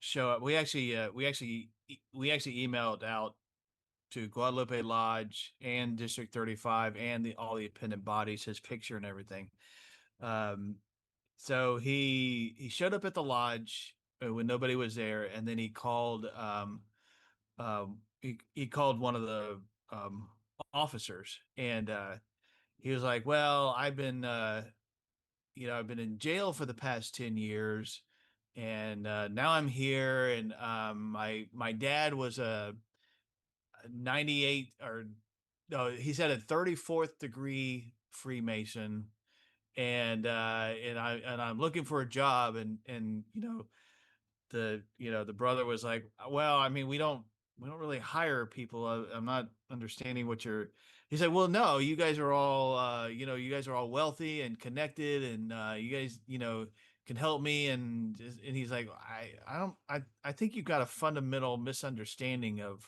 show up. We actually emailed out to Guadalupe Lodge and District 35 and all the appendant bodies, his picture and everything. Um, so he showed up at the lodge when nobody was there, and then he called one of the um, officers, and he was like, "Well, I've been in jail for the past 10 years, and now I'm here, and my dad was a 98 or no, he said a 34th degree Freemason, and I'm looking for a job, and the brother was like, well, I mean, we don't really hire people. I'm not understanding what you're. He said, well, no, you guys are all you guys are all wealthy and connected, and you guys can help me, and he's like, I think you've got a fundamental misunderstanding of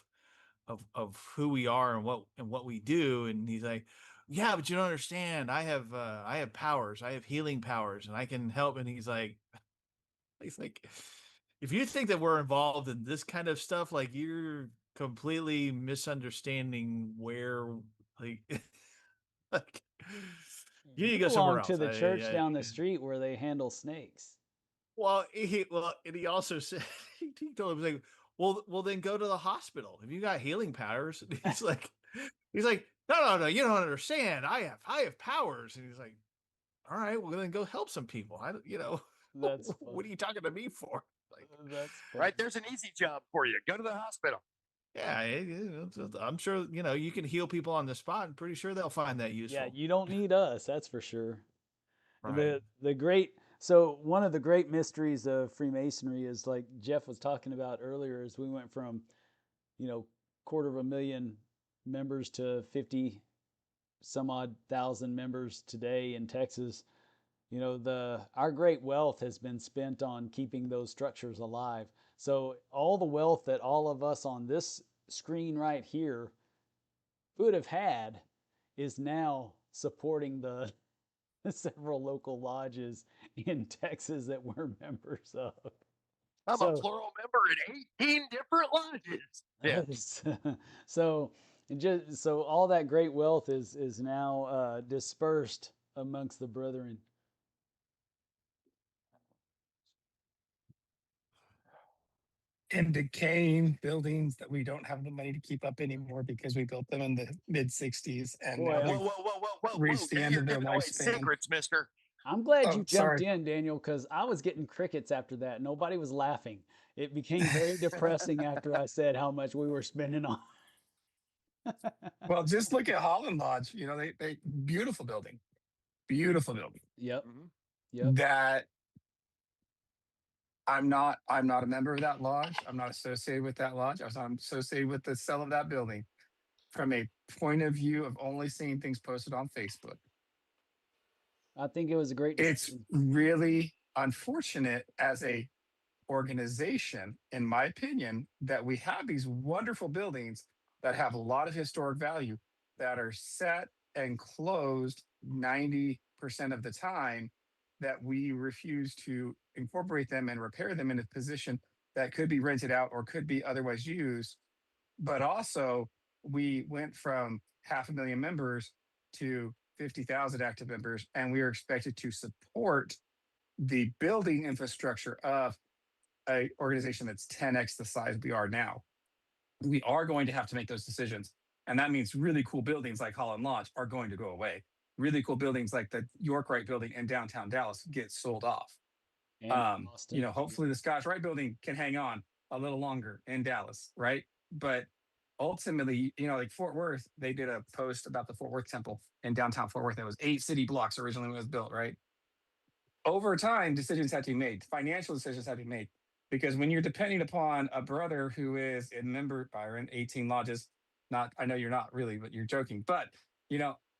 who we are and what we do. And he's like, yeah, but you don't understand. I have powers. I have healing powers, and I can help. And he's like, if you think that we're involved in this kind of stuff, like, you're completely misunderstanding where, like, like you need to You go somewhere belong to else. the church down the street where they handle snakes. And he also said, he told him, like, well, then go to the hospital if you got healing powers. And he's like, no, you don't understand. I have powers. And he's like, all right, well, then go help some people. That's What are funny. you talking to me for? Like, That's funny. Right? There's an easy job for you. Go to the hospital. yeah, I'm sure, you can heal people on the spot. I'm pretty sure they'll find that Yeah, useful. you don't need us, that's for sure. Right. The great so one of the great mysteries of Freemasonry is, like Jeff was talking about earlier, is we went from, quarter of a million members to 50 some odd thousand members today in Texas. Our great wealth has been spent on keeping those structures alive. So all the wealth that all of us on this screen right here would have had is now supporting several local lodges in Texas that we're members of. I'm a So plural member in 18 different lodges. Yeah. so all that great wealth is now dispersed amongst the brethren. And decaying buildings that we don't have the money to keep up anymore because we built them in the mid 60s and Boy, now Whoa, they've whoa, whoa, whoa, whoa, reached whoa. the Now end you're of their giving away lifespan. secrets, mister. I'm glad Oh, you jumped sorry. in, Daniel, because I was getting crickets after that. Nobody was laughing. It became very depressing after I said how much we were spending on. Well, just look at Holland Lodge. You know, they beautiful building. Beautiful building. Yep. Mhm. Yep. That I'm not a member of that lodge. I'm not associated with that lodge. I'm associated with the sale of that building from a point of view of only seeing things posted on Facebook. I think it was a great It's decision. really unfortunate as a organization, in my opinion, that we have these wonderful buildings that have a lot of historic value that are set and closed 90% of the time, that we refuse to incorporate them and repair them in a position that could be rented out or could be otherwise used. But also, we went from 500,000 members to 50,000 active members, and we are expected to support the building infrastructure of a organization that's 10x the size we are now. We are going to have to make those decisions. And that means really cool buildings like Holland Lodge are going to go away. Really cool buildings like the York Wright building in downtown Dallas get sold off. And Austin. Hopefully the Scotch Wright building can hang on a little longer in Dallas, right? But ultimately, like Fort Worth, they did a post about the Fort Worth Temple in downtown Fort Worth. That was 8 city blocks originally when it was built, right? Over time, decisions had to be made, financial decisions had to be made. Because when you're depending upon a brother who is a member, Byron, 18 lodges, not, I know you're not really, but you're joking. But,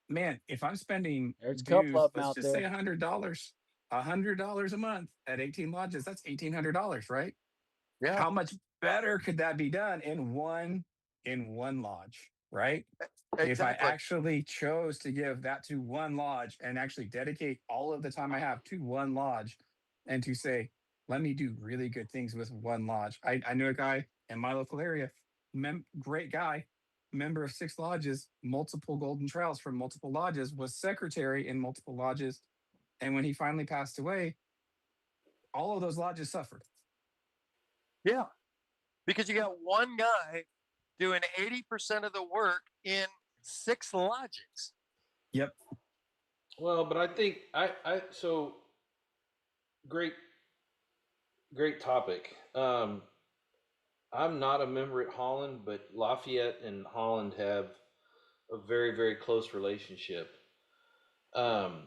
man, if I'm spending There's a couple dues, of them let's out just say there. $100 a month at 18 lodges, that's $1,800, right? Yeah. How much better could that be done in one lodge, right? If I Exactly. actually chose to give that to one lodge and actually dedicate all of the time I have to one lodge and to say, let me do really good things with one lodge. I knew a guy in my local area, great guy, member of 6 lodges, multiple golden trails from multiple lodges, was secretary in multiple lodges. And when he finally passed away, all of those lodges suffered. Yeah. Because you got one guy doing 80% of the work in 6 lodges. Yep. Well, but I think so great topic. I'm not a member at Holland, but Lafayette and Holland have a very, very close relationship. Um,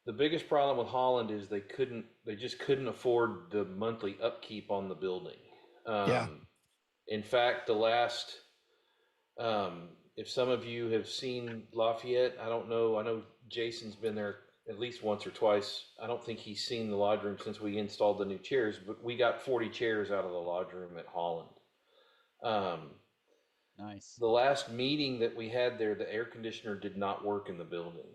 the biggest problem with Holland is they just couldn't afford the monthly upkeep on the building. Yeah. In fact, if some of you have seen Lafayette, I don't know. I know Jason's been there at least once or twice. I don't think he's seen the lodge room since we installed the new chairs, but we got 40 chairs out of the lodge room at Holland. Nice. The last meeting that we had there, the air conditioner did not work in the building.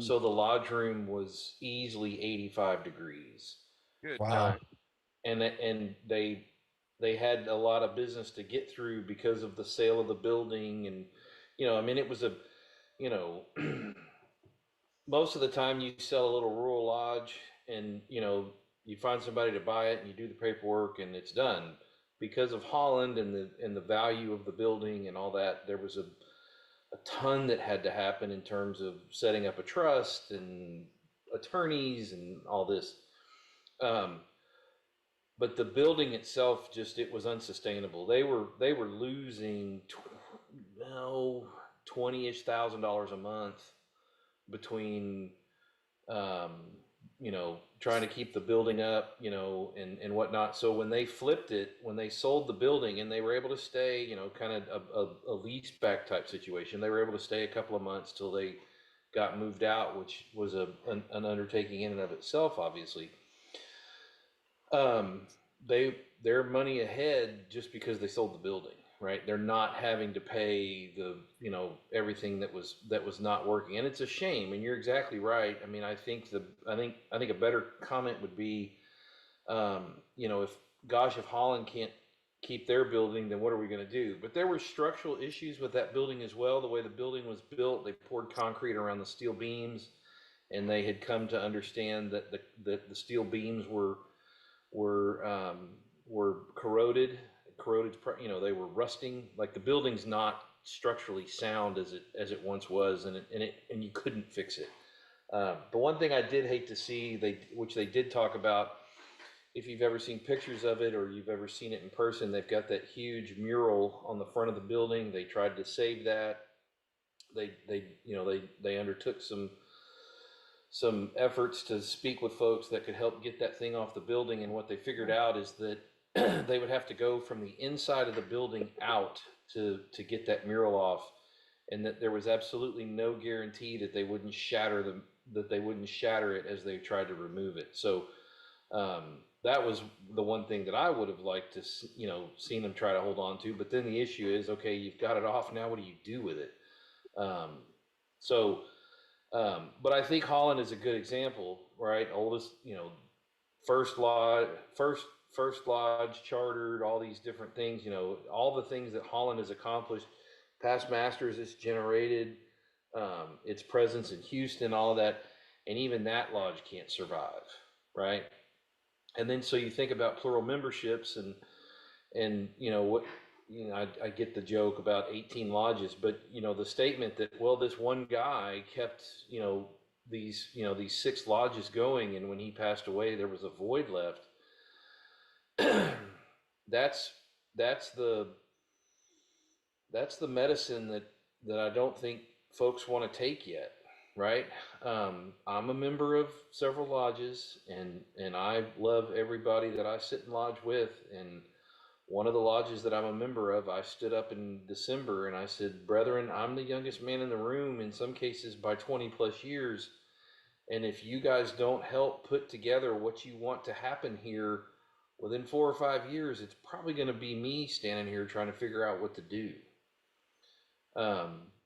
So the lodge room was easily 85 degrees. Good. Wow. And they had a lot of business to get through because of the sale of the building. And, it was most of the time you sell a little rural lodge and, you find somebody to buy it and you do the paperwork and it's done. Because of Holland and the value of the building and all that, there was a ton that had to happen in terms of setting up a trust and attorneys and all this. But the building itself it was unsustainable. They were losing $20,000-ish a month between trying to keep the building up, and whatnot. So when they sold the building and they were able to stay, kind of a lease back type situation, they were able to stay a couple of months till they got moved out, which was an undertaking in and of itself, obviously. They're money ahead just because they sold the building. right? They're not having to pay the, everything that was not working, and it's a shame. And you're exactly right. I mean, I think a better comment would be, if if Holland can't keep their building, then what are we going to do? But there were structural issues with that building as well. The way the building was built, they poured concrete around the steel beams, and they had come to understand that the steel beams were corroded. They were rusting. Like, the building's not structurally sound as it once was, and you couldn't fix it. The one thing I did hate to see, which they did talk about, if you've ever seen pictures of it or you've ever seen it in person, they've got that huge mural on the front of the building. They tried to save that. They undertook some efforts to speak with folks that could help get that thing off the building. And what they figured out is that they would have to go from the inside of the building out to get that mural off, and that there was absolutely no guarantee that they wouldn't shatter it as they tried to remove it. So that was the one thing that I would have liked to, seen them try to hold on to. But then the issue is, okay, you've got it off now. What do you do with it? But I think Holland is a good example, right? Oldest, first lodge, first lodge, chartered, all these different things. All the things that Holland has accomplished, past masters it's generated, its presence in Houston, all of that, and even that lodge can't survive, right? And then so you think about plural memberships, and I get the joke about 18 lodges, but the statement that, well, this one guy kept these 6 lodges going, and when he passed away there was a void left. that's the medicine that I don't think folks want to take yet, right? I'm a member of several lodges, and I love everybody that I sit in lodge with. And one of the lodges that I'm a member of, I stood up in December and I said, brethren, I'm the youngest man in the room, in some cases by 20 plus years. And if you guys don't help put together what you want to happen here within 4 or 5 years, it's probably going to be me standing here trying to figure out what to do.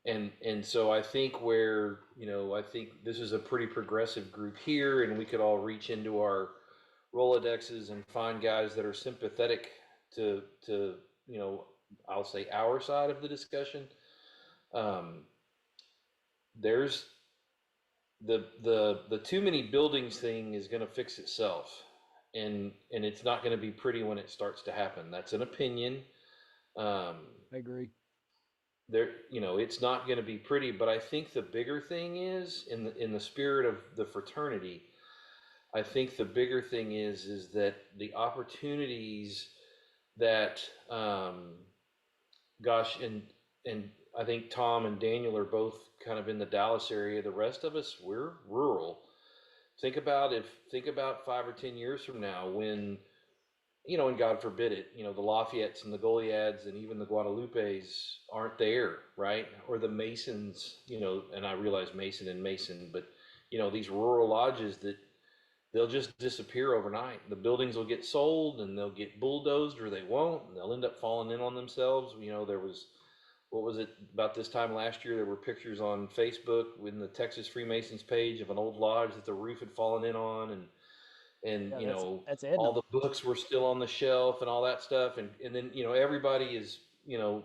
And so I think I think this is a pretty progressive group here, and we could all reach into our Rolodexes and find guys that are sympathetic to I'll say our side of the discussion. There's the too many buildings thing is going to fix itself, and it's not going to be pretty when it starts to happen. That's an opinion. I agree. It's not going to be pretty, but I think the bigger thing is, in the spirit of the fraternity, I think the bigger thing is that the opportunities that, gosh, and I think Tom and Daniel are both kind of in the Dallas area. The rest of us, we're rural. Think about 5 or 10 years from now, when, and God forbid it, the Lafayettes and the Goliads and even the Guadalupes aren't there, right? Or the Masons, and I realize Mason, but these rural lodges that they'll just disappear overnight. The buildings will get sold and they'll get bulldozed, or they won't, and they'll end up falling in on themselves. There was, what was it, about this time last year, there were pictures on Facebook in the Texas Freemasons page of an old lodge that the roof had fallen in on, and Yeah, that's all Edna. the books were still on the shelf and all that stuff, and then everybody is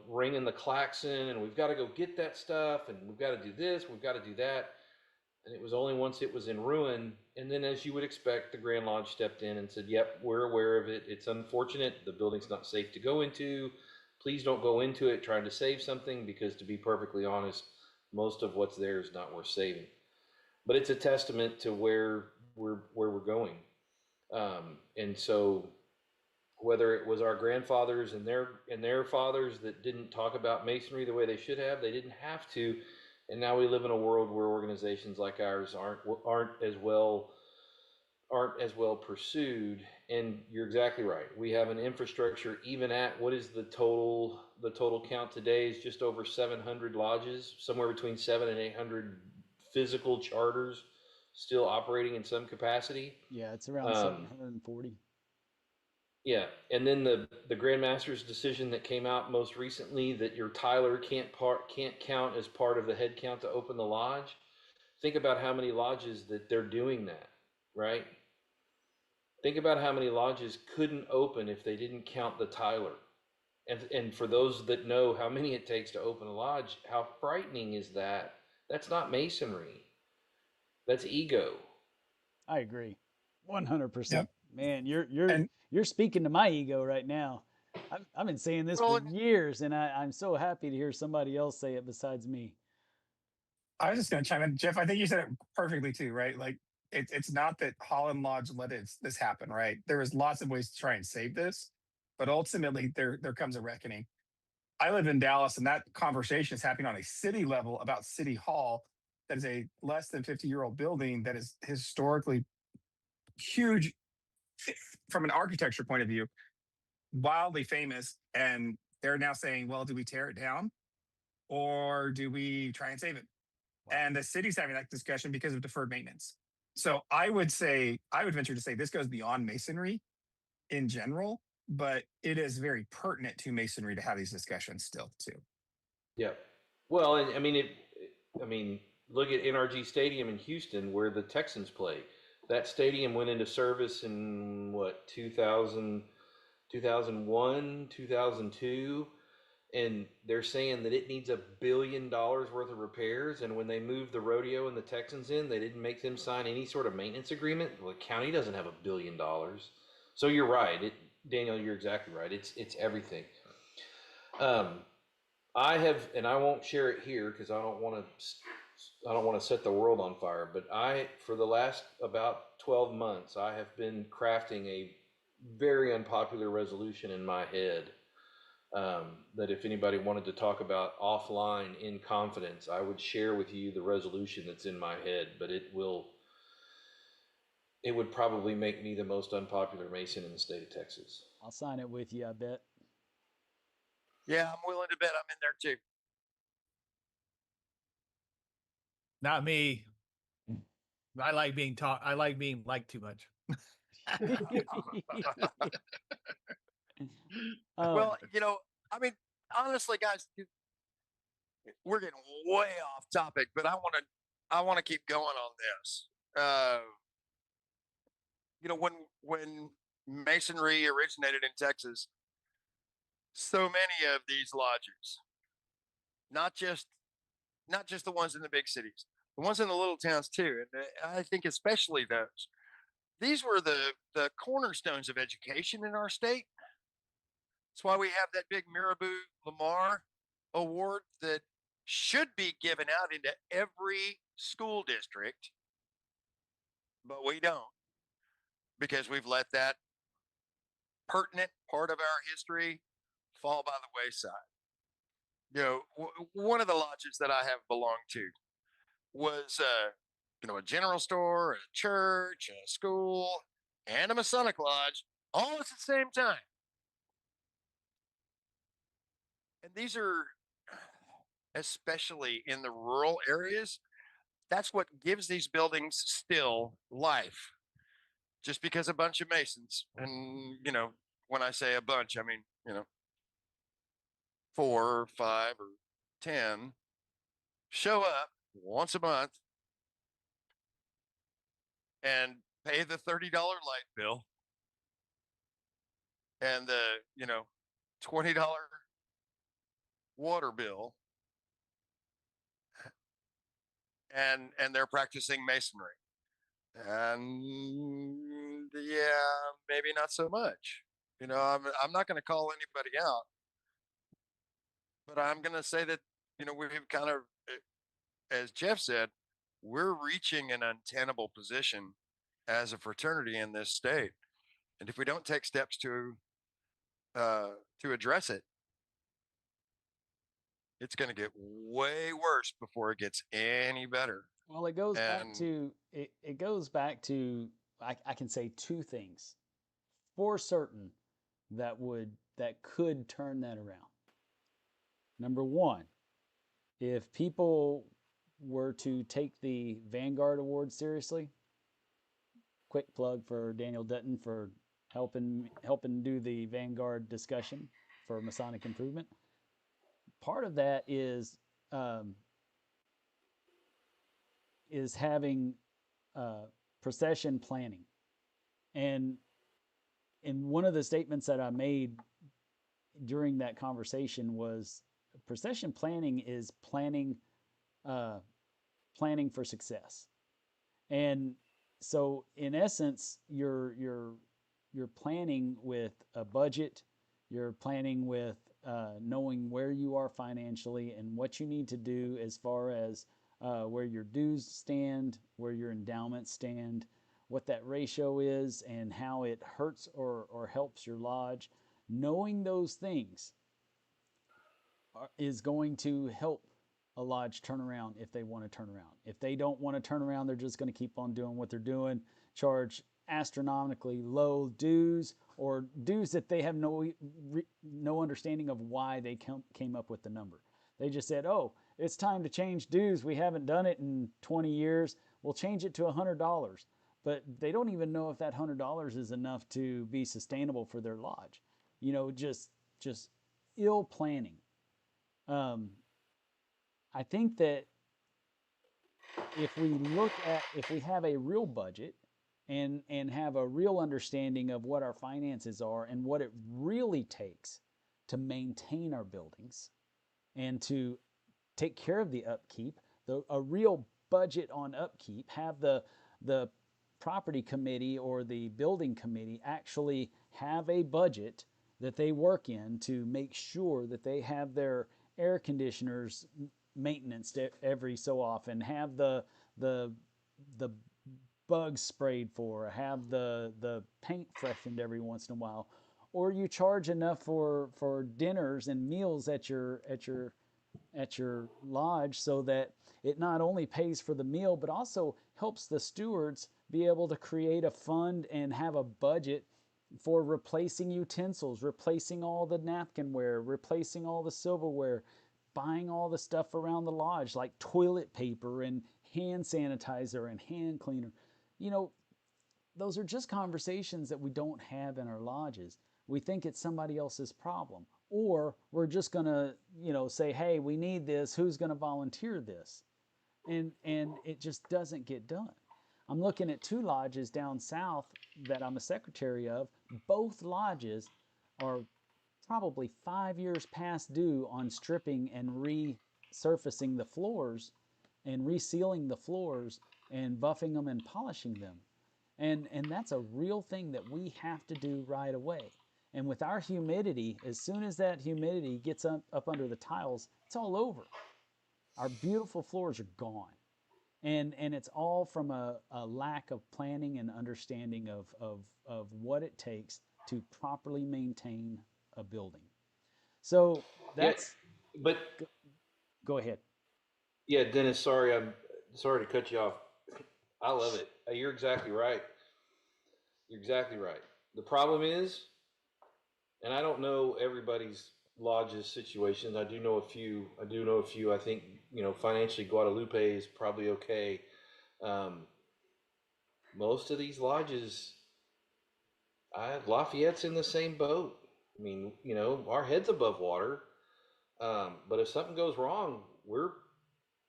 ringing the klaxon, and we've got to go get that stuff, and we've got to do this, we've got to do that. And it was only once it was in ruin, and then, as you would expect, the Grand Lodge stepped in and said, yep, we're aware of it, it's unfortunate, the building's not safe to go into, please don't go into it trying to save something, because, to be perfectly honest, most of what's there is not worth saving. But it's a testament to where we're going. And so, whether it was our grandfathers and their fathers that didn't talk about masonry the way they should have, they didn't have to, and now we live in a world where organizations like ours aren't as well pursued. And you're exactly right. We have an infrastructure, even at, what is the total count today, is just over 700 lodges, somewhere between 700 and 800 physical charters still operating in some capacity. Yeah, it's around 740. Yeah, and then the Grandmaster's decision that came out most recently that your Tyler can't count as part of the head count to open the lodge. Think about how many lodges that they're doing that, right? Think about how many lodges couldn't open if they didn't count the Tyler. And for those that know how many it takes to open a lodge, how frightening is that? That's not masonry. That's ego. I agree, 100%. Yep. Man, And you're speaking to my ego right now. I've been saying this for Well, years, and I'm so happy to hear somebody else say it besides me. I was just going to chime in, Jeff. I think you said it perfectly too, right? Like it's not that Holland Lodge let this happen, right? There was lots of ways to try and save this, but ultimately there comes a reckoning. I live in Dallas, and that conversation is happening on a city level about City Hall, that is a less than 50-year-old building that is historically huge from an architecture point of view, wildly famous. And they're now saying, well, do we tear it down or do we try and save it? And the city's having that discussion because of deferred maintenance. So I would venture to say this goes beyond masonry in general, but it is very pertinent to masonry to have these discussions still too. Yeah. Well, and I mean I mean, look at NRG Stadium in Houston where the Texans play. That stadium went into service in what 2000, 2001, 2002, and they're saying that it needs $1 billion worth of repairs. And when they moved the rodeo and the Texans in, they didn't make them sign any sort of maintenance agreement. Well, the county doesn't have $1 billion. So you're right, Daniel. You're exactly right. It's everything. Um, I have, and I won't share it here because I don't want to set the world on fire. But for the last about 12 months, I have been crafting a very unpopular resolution in my head. That if anybody wanted to talk about offline in confidence, I would share with you the resolution that's in my head. But it would probably make me the most unpopular Mason in the state of Texas. I'll sign it with you, I bet. yeah, I'm willing to bet I'm in there too. Not me. I like being taught. I like being liked too much. Well, I mean, honestly, guys, we're getting way off topic, but I want to keep going on this. When masonry originated in Texas, so many of these lodges, not just not just the ones in the big cities, the ones in the little towns too, and I think especially those. These were the cornerstones of education in our state. That's why we have that big Mirabeau Lamar award that should be given out into every school district, but we don't because we've let that pertinent part of our history fall by the wayside. One of the lodges that I have belonged to was, a general store, a church, a school, and a Masonic lodge all at the same time. And these are, especially in the rural areas, that's what gives these buildings still life. Just because a bunch of Masons, and when I say a bunch, I mean 4 or 5 or 10 show up once a month and pay the $30 light bill and the $20 water bill, and they're practicing masonry. And yeah, maybe not so much. I'm not going to call anybody out, but I'm going to say that we've kind of, as Jeff said, we're reaching an untenable position as a fraternity in this state, and if we don't take steps to address it, it's going to get way worse before it gets any better. Well, it goes back And to it goes back to I can say two things for certain that could turn that around. Number one, if people were to take the Vanguard Award seriously, quick plug for Daniel Dutton for helping do the Vanguard discussion for Masonic Improvement. Part of that um, is having procession planning. And in one of the statements that I made during that conversation was procession planning is uh, planning for success. And so in essence, you're planning with a budget, you're planning with knowing where you are financially and what you need to do as far as where your dues stand, where your endowments stand, what that ratio is, and how it hurts or helps your lodge. Knowing those things is going to help a lodge turn around if they want to turn around. If they don't want to turn around, they're just going to keep on doing what they're doing, charge astronomically low dues or dues that they have no understanding of why they came up with the number. They just said, "Oh, it's time to change dues. We haven't done it in 20 years. We'll change it to $100." But they don't even know if that $100 is enough to be sustainable for their lodge. Just ill planning. Um, I think that if we have a real budget and have a real understanding of what our finances are and what it really takes to maintain our buildings and to take care of the upkeep, a real budget on upkeep, have the property committee or the building committee actually have a budget that they work in to make sure that they have their air conditioners maintenance every so often, have the the bugs sprayed for, have the paint freshened every once in a while, or you charge enough for dinners and meals at your lodge so that it not only pays for the meal but also helps the stewards be able to create a fund and have a budget for replacing utensils, replacing all the napkinware, replacing all the silverware, buying all the stuff around the lodge like toilet paper and hand sanitizer and hand cleaner. You know, those are just conversations that we don't have in our lodges. We think it's somebody else's problem. Or we're just going to, say, "Hey, we need this. Who's going to volunteer this?" And it just doesn't get done. I'm looking at two lodges down south that I'm a secretary of. Both lodges are probably 5 years past due on stripping and resurfacing the floors and resealing the floors and buffing them and polishing them. And that's a real thing that we have to do right away. And with our humidity, as soon as that humidity gets up under the tiles, it's all over. Our beautiful floors are gone. And it's all from a lack of planning and understanding of what it takes to properly maintain a building. So Yeah, that's, but go ahead. yeah, Dennis, I'm sorry to cut you off. I love it. You're exactly right. You're exactly right. The problem is, and I don't know everybody's lodge's situations. I do know a few. I think financially Guadalupe is probably okay. Um, most of these lodges, Lafayette's in the same boat. I mean, our head's above water, but if something goes wrong,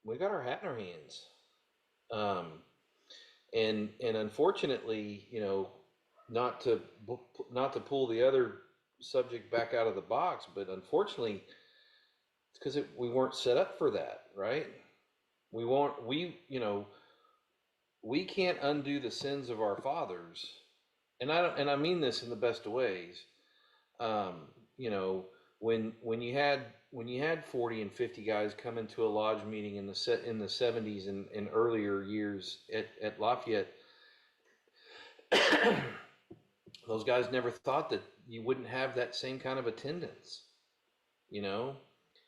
we got our hat in our hands. Um, and unfortunately, not to not to pull the other subject back out of the box, but unfortunately, it's because we weren't set up for that, right? We can't undo the sins of our fathers, and I mean this in the best of ways. Um, you know, when you had 40 and 50 guys come into a lodge meeting in the 70s and earlier years at Lafayette, those guys never thought that you wouldn't have that same kind of attendance, you know?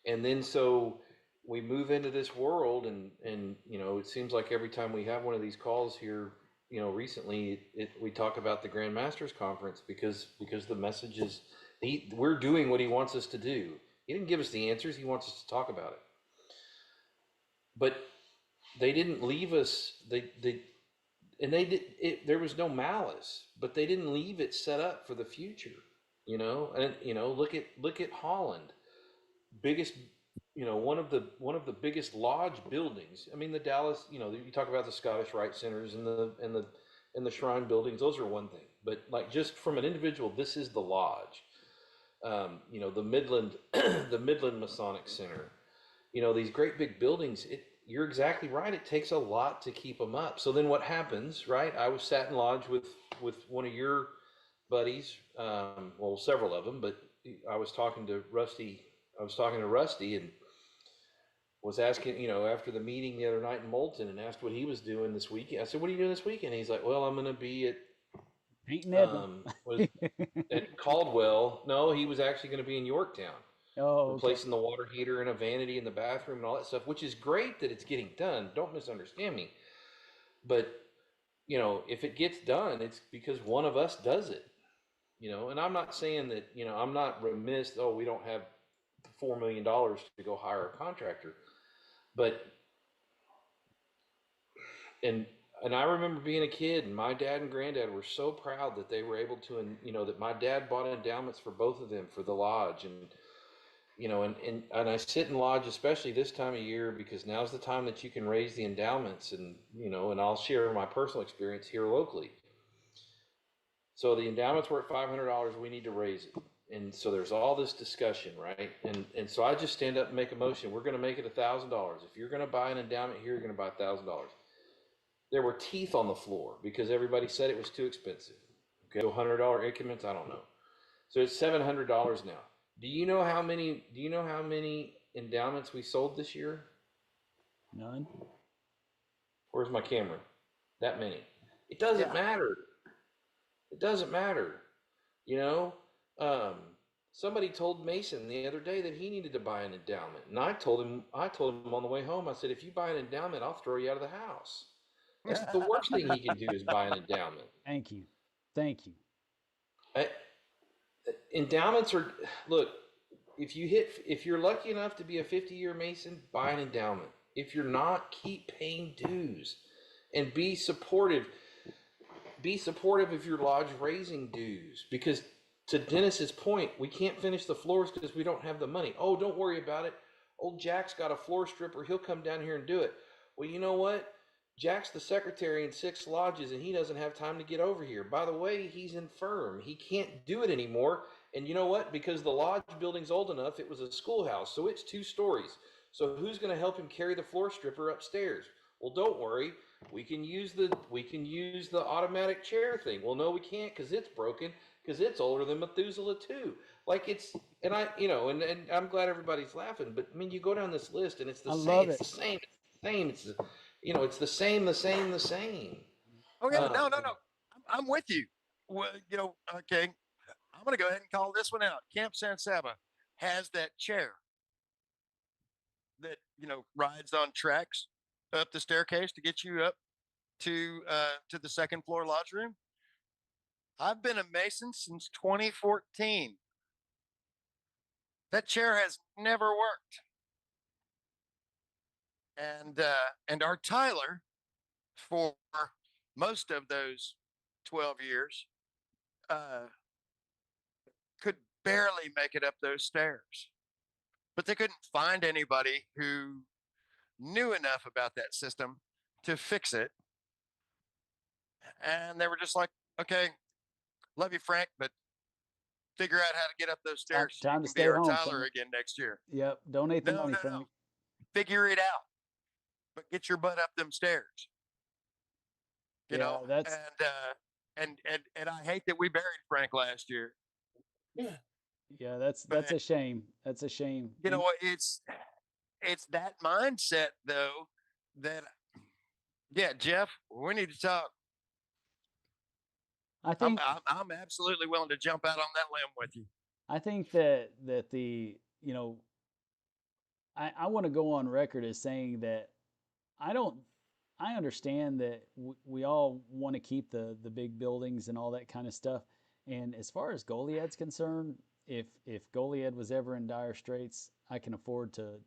And then so we move into this world and it seems like every time we have one of these calls here, recently we talk about the Grand Masters Conference because the message is we're doing what he wants us to do. He didn't give us the answers, he wants us to talk about it. But they didn't leave us, and they did it. There was no malice, but they didn't leave it set up for the future. And look at Holland, biggest, one of the biggest lodge buildings. I mean, the Dallas, you talk about the Scottish Rite Centers and the Shrine buildings. Those are one thing, but like just from an individual, this is the lodge. The Midland, the Midland Masonic Center. These great big buildings. You're exactly right. It takes a lot to keep them up. So then what happens, right? I was sat in lodge with one of your buddies, well, several of them, but I was talking to Rusty. I was talking to Rusty and was asking, after the meeting the other night in Moulton, and asked what he was doing this weekend. I said, "What are you doing this weekend?" And he's like, "Well, I'm going to be at Painting Edna. at Caldwell." No, he was actually going to be in Yorktown, Oh, okay. replacing the water heater and a vanity in the bathroom and all that stuff, which is great that it's getting done. Don't misunderstand me. But, if it gets done, it's because one of us does it. And I'm not saying that, I'm not remiss. Oh, we don't have $4 million to go hire a contractor, but and I remember being a kid, and my dad and granddad were so proud that they were able to, and that my dad bought endowments for both of them for the lodge, and I sit in lodge, especially this time of year, because now's the time that you can raise the endowments, and I'll share my personal experience here locally. So the endowments were at $500. We need to raise it. And so there's all this discussion, right? And so I just stand up and make a motion. We're going to make it $1,000. If you're going to buy an endowment here, you're going to buy $1,000. There were teeth on the floor because everybody said it was too expensive. Okay, $100 increments, I don't know. So it's $700 now. Do you know how many endowments we sold this year? None. Where's my camera? That many. It doesn't matter. It doesn't matter. Somebody told Mason the other day that he needed to buy an endowment, and I told him on the way home. I said, if you buy an endowment, I'll throw you out of the house. That's the worst thing he can do is buy an endowment. Thank you. Thank you. Endowments are, look, if you're lucky enough to be a 50-year Mason, buy an endowment. If you're not, keep paying dues and be supportive. Be supportive of your lodge raising dues, because to Dennis's point, we can't finish the floors because we don't have the money. Oh, don't worry about it. Old Jack's got a floor stripper. He'll come down here and do it. Well, you know what? Jack's the secretary in 6 lodges, and he doesn't have time to get over here. By the way, he's infirm. He can't do it anymore. And you know what? Because the lodge building's old enough, it was a schoolhouse, so it's 2 stories. So who's going to help him carry the floor stripper upstairs? Well, don't worry. We can use the automatic chair thing. Well, no, we can't because it's broken, because it's older than Methuselah too. Like it's, and I, and I'm glad everybody's laughing, but I mean, you go down this list and it's the same. It's the same. It's the same. It's the same. Okay, no. I'm with you. Well, okay. I'm going to go ahead and call this one out. Camp San Saba has that chair that rides on tracks up the staircase to get you up to the second floor lodge room. I've been a Mason since 2014. That chair has never worked. And our Tyler, for most of those 12 years, could barely make it up those stairs. But they couldn't find anybody who knew enough about that system to fix it. And they were just like, okay, love you, Frank, but figure out how to get up those stairs so Time you to can be stay our home, Tyler Frank. again next year. Yep. Donate the No, money, no, Frank. no. Figure it out, but get your butt up them stairs. You know, that's and I hate that we buried Frank last year. that's But a shame. That's a shame. you know what? It's that mindset though that Jeff, we need to talk. I think I'm absolutely willing to jump out on that limb with you. I think that the I want to go on record as saying that I don't I understand that we all want to keep the big buildings and all that kind of stuff. And as far as Goliad's concerned, if Goliad was ever in dire straits, I can afford to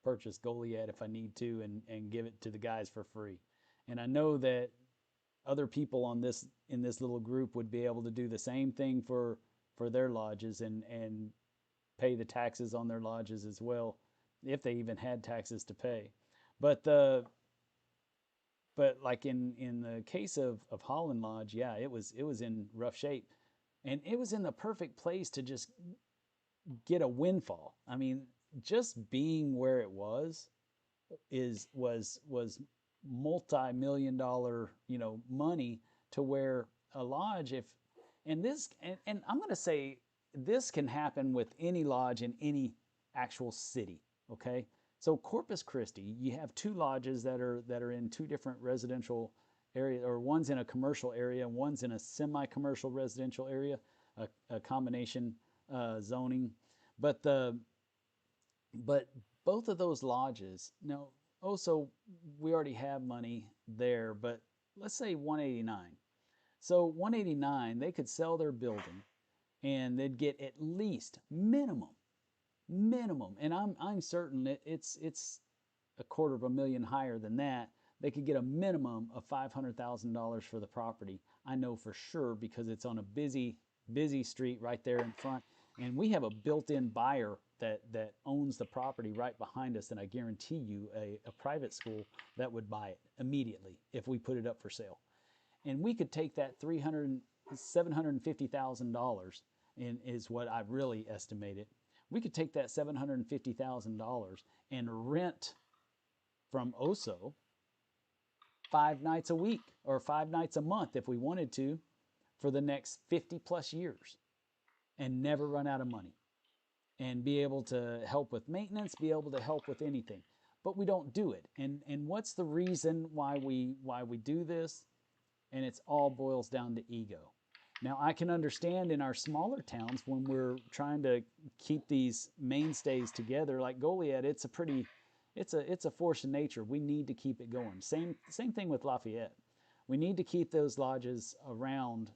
purchase Goliad if I need to and give it to the guys for free. And I know that other people on this in this little group would be able to do the same thing for their lodges and pay the taxes on their lodges as well, if they even had taxes to pay. But the but like in the case of Holland Lodge, yeah, it was in rough shape, and it was in the perfect place to just get a windfall. I mean, just being where it was multi-million dollar, money, to where a lodge, if and this and I'm going to say this can happen with any lodge in any actual city, okay? So Corpus Christi, you have two lodges that are in two different residential areas, or one's in a commercial area and one's in a semi-commercial residential area, a combination zoning. But the but both of those lodges, now, also, we already have money there, but let's say 189. So 189, they could sell their building and they'd get at least minimum, and I'm certain it's a quarter of a million higher than that. They could get a minimum of $500,000 for the property. I know for sure, because it's on a busy street right there in front, and we have a built-in buyer that owns the property right behind us, and I guarantee you a private school that would buy it immediately if we put it up for sale. And we could take that $750,000, and is what I really estimate it. We could take that $750,000 and rent from Oso 5 nights a week or 5 nights a month if we wanted to, for the next 50 plus years, and never run out of money, and be able to help with maintenance, be able to help with anything. But we don't do it. And what's the reason why we do this? And it's all boils down to ego. Now, I can understand in our smaller towns, when we're trying to keep these mainstays together, like Goliad, it's a force of nature. We need to keep it going. Same thing with Lafayette. We need to keep those lodges around,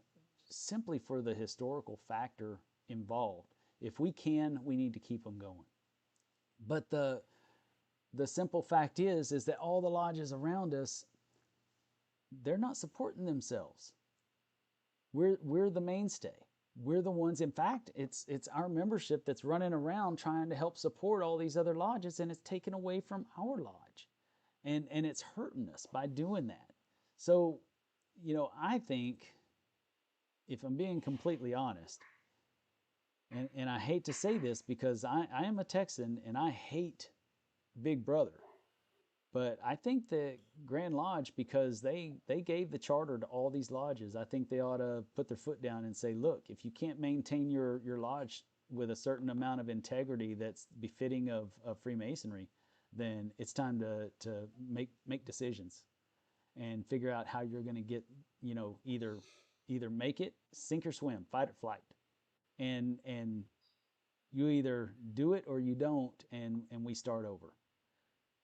simply for the historical factor involved. If we can, we need to keep them going. But the simple fact is that all the lodges around us, they're not supporting themselves. We're the mainstay. We're the ones. In fact, it's our membership that's running around trying to help support all these other lodges, and it's taken away from our lodge, and it's hurting us by doing that. So, I think, if I'm being completely honest, and I hate to say this, because I am a Texan and I hate Big Brother. But I think that Grand Lodge, because they gave the charter to all these lodges, I think they ought to put their foot down and say, look, if you can't maintain your lodge with a certain amount of integrity that's befitting of Freemasonry, then it's time to make decisions and figure out how you're going to get, either make it, sink or swim, fight or flight. And you either do it or you don't, and we start over.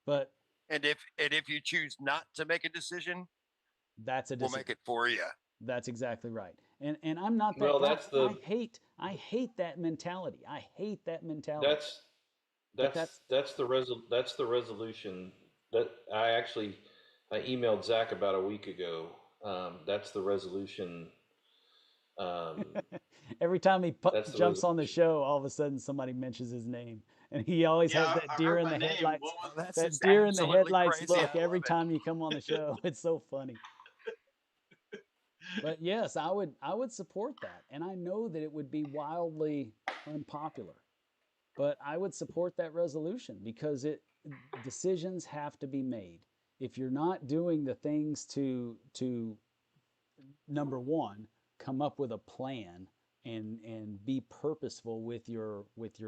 But And if you choose not to make a decision, that's a we'll decision. make it for you. That's exactly right. And I'm not that Well, guy. that's the I hate that mentality. I hate that mentality. that's But that's the resolution that I emailed Zach about a week ago. That's the resolution. Um, every time he that's the jumps on the resolution. show, all of a sudden somebody mentions his name, and he always has Yeah, that I deer heard in my the name. headlights. What was That's That just deer in the absolutely headlights crazy. look I every love it. time you come on the show. It's so funny. But yes, I would support that, and I know that it would be wildly unpopular, but I would support that resolution, because decisions have to be made. If you're not doing the things to number one, come up with a plan and be purposeful with your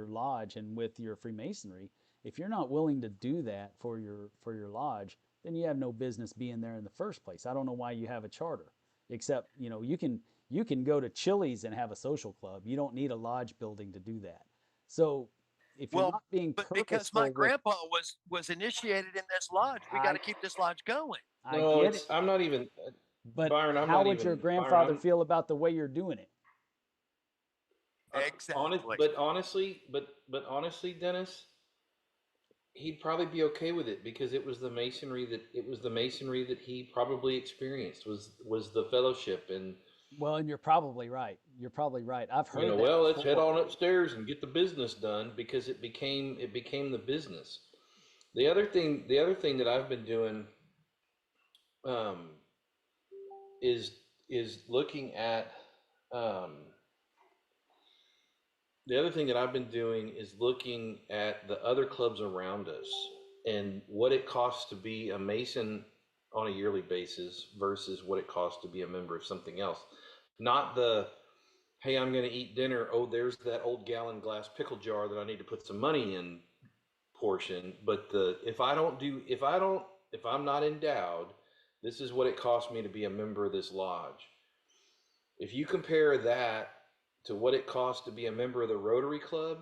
lodge and with your Freemasonry. If you're not willing to do that for your lodge, then you have no business being there in the first place. I don't know why you have a charter, except you can go to Chili's and have a social club. You don't need a lodge building to do that. So if you're Well, not being but because my purposeful with, grandpa was initiated in this lodge, we got to I keep this lodge going. I No, get it, it's I'm not even but Byron. I'm how not would your even Byron. grandfather feel about the way you're doing it? On it, Exactly. but honestly, Dennis, he'd probably be okay with it because it was the masonry that he probably experienced was the fellowship. And Well, and you're probably right. You're probably right. I've you heard know, that well, let's head before. on upstairs and get the business done because it became the business. The other thing that I've been doing um, is looking at um, the other thing that I've been doing is looking at the other clubs around us and what it costs to be a Mason on a yearly basis versus what it costs to be a member of something else. Not the, hey, I'm going to eat dinner. Oh, there's that old gallon glass pickle jar that I need to put some money in portion. But if I'm not endowed, this is what it costs me to be a member of this lodge. If you compare that to what it costs to be a member of the Rotary Club,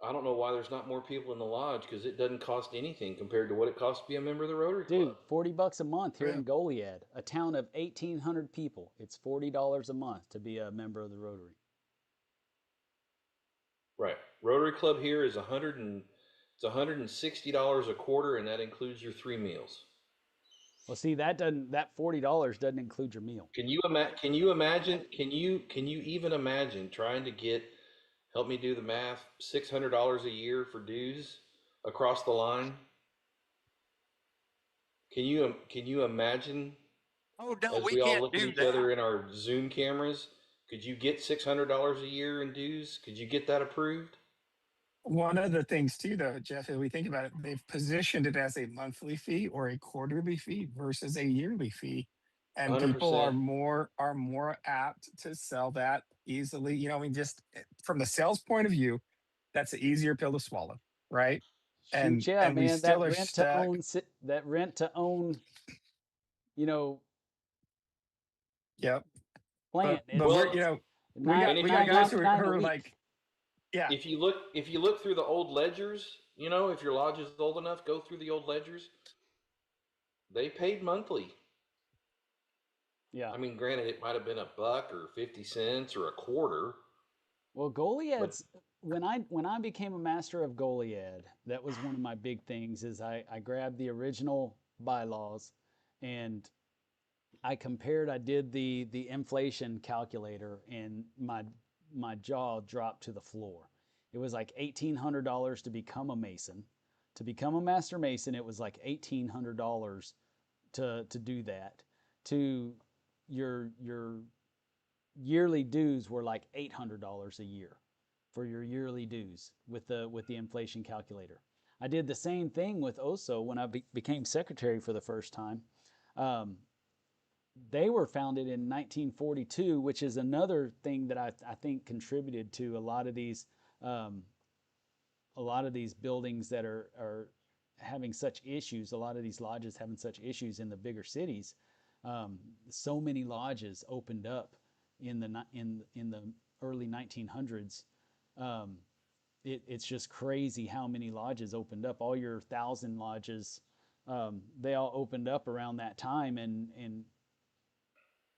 I don't know why there's not more people in the lodge because it doesn't cost anything compared to what it costs to be a member of the Rotary Club. Dude, $40 a month here Yeah. in Goliad, a town of 1,800 people. It's $40 a month to be a member of the Rotary. Right. Rotary Club here is it's $160 a quarter, and that includes your 3 meals. Well, see, that $40 doesn't include your meal. Can you imagine? Can you even imagine trying to get, help me do the math, $600 a year for dues across the line? Can you imagine, Oh no, as we we all can't look at do each that. other in our Zoom cameras, could you get $600 a year in dues? Could you get that approved? One of the things too, though, Jeff, if we think about it, they've positioned it as a monthly fee or a quarterly fee versus a yearly fee, and people 100%. are more apt to sell that easily. You know, I mean, just from the sales point of view, that's an easier pill to swallow, right? Shoot, yeah, And we man, still are stuck. that rent to own, you know, Yep. plan. But It's we're Well, you know nine and if we you got nine guys look, ninety who nine a are week. like, yeah, if you look through the old ledgers, you know, if your lodge is old enough, go through the old ledgers. They paid monthly. Yeah. I mean, granted, it might have been $1 or 50 cents or a quarter, Well, but Goliad's when I became a master of Goliad, that was one of my big things. Is I grabbed the original bylaws, and I compared. I did the inflation calculator, and my jaw dropped to the floor. It was like $1,800 to become a mason. To become a master mason, it was like $1,800 to do that. To your yearly dues were like $800 a year for your yearly dues with the inflation calculator. I did the same thing with OSO when I became secretary for the first time. Um, they were founded in 1942, which is another thing that I think contributed to um, a lot of these buildings that are having such issues. A lot of these lodges having such issues in the bigger cities. So many lodges opened up in the early 1900s. Um, it's just crazy how many lodges opened up. All your 1,000 lodges, they all opened up around that time, and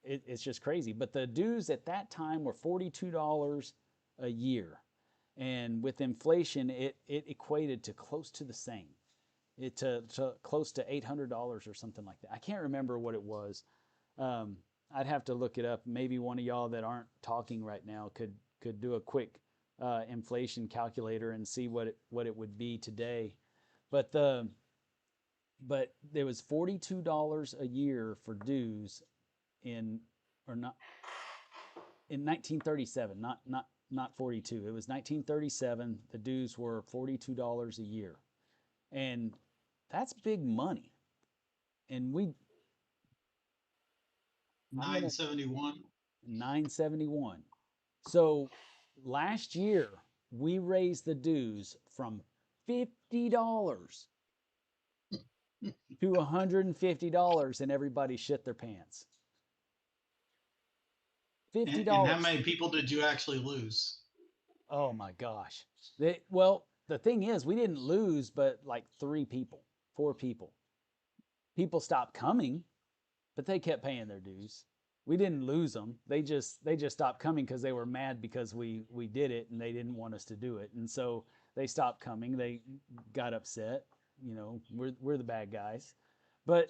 it's just crazy. But the dues at that time were $42 a year, and with inflation, it equated to close to the same. To close to $800 or something like that. I can't remember what it was. Um, I'd have to look it up. Maybe one of y'all that aren't talking right now could do a quick inflation calculator and see what it would be today. But but there was $42 a year for dues in or not in 1937, not 42. It was 1937. The dues were $42 a year, and that's big money. And I'm gonna 971. 971. So last year we raised the dues from $50 to $150, and everybody shit their pants. And how $50. many people did you actually lose? Oh my gosh. Well, the thing is, we didn't lose, but like 3 people, 4 people. People stopped coming, but they kept paying their dues. we didn't lose them. They just stopped coming because they were mad because we did it and they didn't want us to do it, and so they stopped coming. They got upset. You know, we're the bad guys, but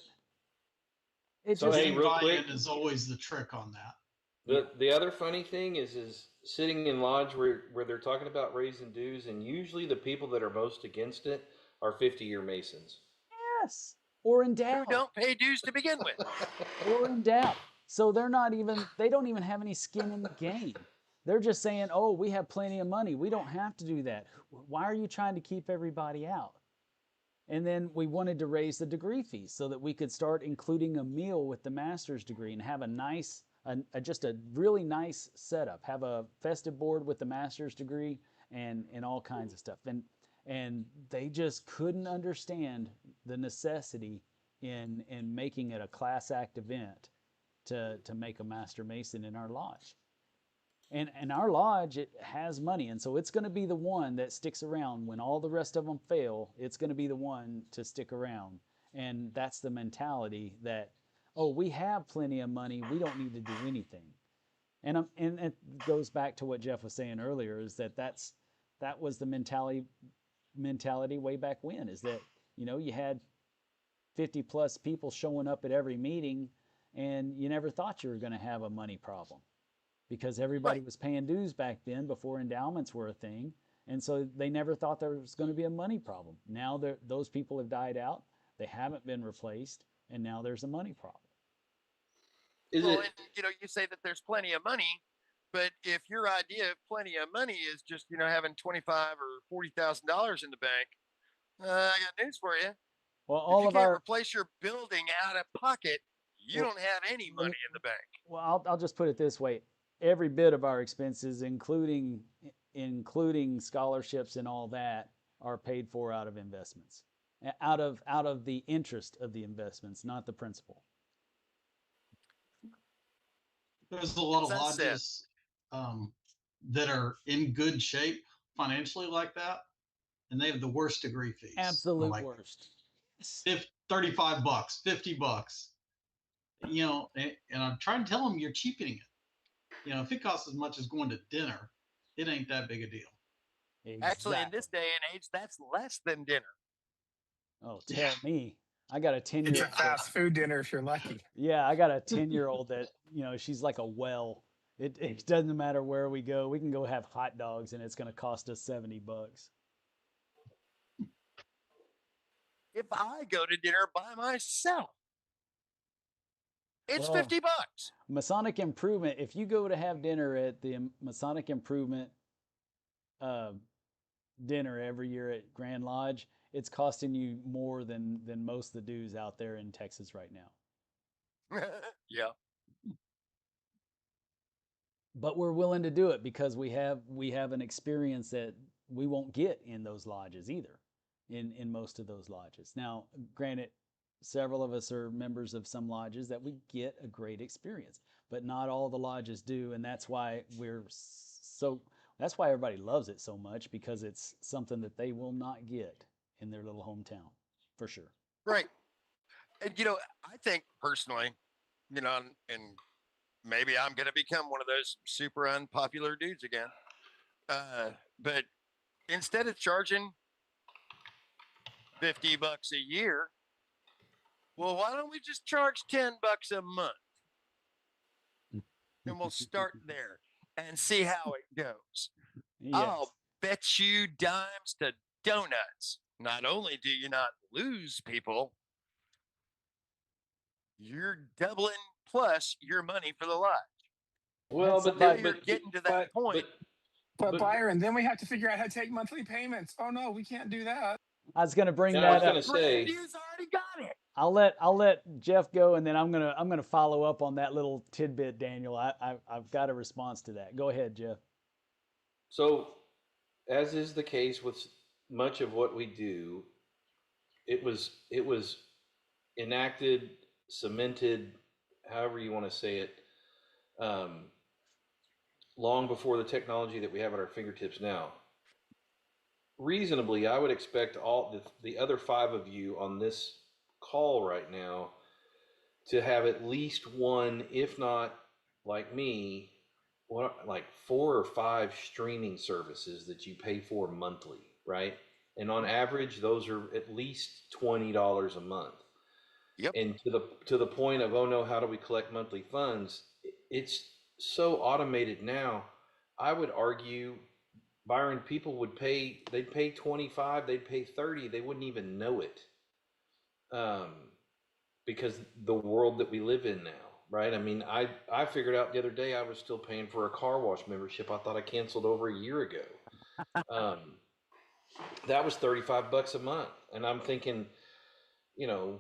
it So just hey, Getting real quick, buy-in is always the trick on that. the other funny thing is sitting in lodge where they're talking about raising dues, and usually the people that are most against it are 50-year Masons. yes, or Who endowed, don't pay dues to begin with. or endowed. So they don't even have any skin in the game. They're just saying, oh, we have plenty of money. We don't have to do that. Why are you trying to keep everybody out? And then we wanted to raise the degree fees so that we could start including a meal with the master's degree and have a nice, just a really nice setup. Have a festive board with the master's degree and all kinds of stuff. And they just couldn't understand the necessity in making it a class act event to make a master mason in our lodge. And our lodge, it has money, and so it's going to be the one that sticks around when all the rest of them fail. It's going to be the one to stick around, and that's the mentality that, oh, we have plenty of money, we don't need to do anything. And it goes back to what Jeff was saying earlier, is that was the mentality way back when, is that, you know, you had 50 plus people showing up at every meeting, and you never thought you were going to have a money problem because everybody Right. was paying dues back then before endowments were a thing. And so they never thought there was going to be a money problem. Now those people have died out, they haven't been replaced, and now there's a money problem. Is Well, it? and you say that there's plenty of money, but if your idea of plenty of money is just having $25,000 or $40,000 in the bank, I got news for you. Well, If all you of can't our replace your building out of pocket, you well, don't have any let me, money in the bank. well, I'll just put it this way: every bit of our expenses, including scholarships and all that, are paid for out of investments, out of the interest of the investments, not the principal. There's a lot As of I said, lodges that are in good shape financially like that, and they have the worst degree fees. Absolute Like worst. Yes. $35, $50. And I'm trying to tell them you're cheapening it. If it costs as much as going to dinner, it ain't that big a deal. actually, in this Exactly. day and age, that's less than dinner. Oh, Yeah. tell me. I got a 10 It's year a old that, fast food dinner if you're lucky. yeah, I got a 10-year-old that, she's like a well. It doesn't matter where we go. We can go have hot dogs and it's going to cost us $70. If I go to dinner by myself, it's Well, $50. Masonic Improvement, if you go to have dinner at the Masonic Improvement uh, dinner every year at Grand Lodge, it's costing you more than most of the dues out there in Texas right now. Yeah. But we're willing to do it because we have an experience that we won't get in those lodges either, in most of those lodges. Now, granted, several of us are members of some lodges that we get a great experience, but not all the lodges do, and that's why everybody loves it so much, because it's something that they will not get in their little hometown, for sure. Right. And I think personally, and maybe I'm going to become one of those super unpopular dudes again. But instead of charging $50 a year, well, why don't we just charge $10 a month? And we'll start there and see how it goes. Yes. I'll bet you dimes to donuts. Not only do you not lose people, you're doubling plus your money for the lodge. Well, That's but Now somebody. you're getting to that point. But Byron, then we have to figure out how to take monthly payments. Oh no, we can't do that. I was going to bring Now, I was that going up. to say, Grandview's already got it. I'll let Jeff go, and then I'm gonna follow up on that little tidbit, Daniel. I've got a response to that. Go ahead, Jeff. so as is the case with much of what we do, it was enacted, cemented, however you want to say it, um, long before the technology that we have at our fingertips now. Reasonably, I would expect all the other five of you on this call right now to have at least one, if not like me, what, like 4 or 5 streaming services that you pay for monthly, right? And on average, those are at least $20 a month. Yep. And to the point of, oh no, how do we collect monthly funds? It's so automated now. I would argue, Byron, people they'd pay 25, they'd pay 30, they wouldn't even know it. Um, because the world that we live in now, right? I mean, I figured out the other day I was still paying for a car wash membership. I thought I canceled over a year ago. Um, that was $35 a month, and I'm thinking, you know,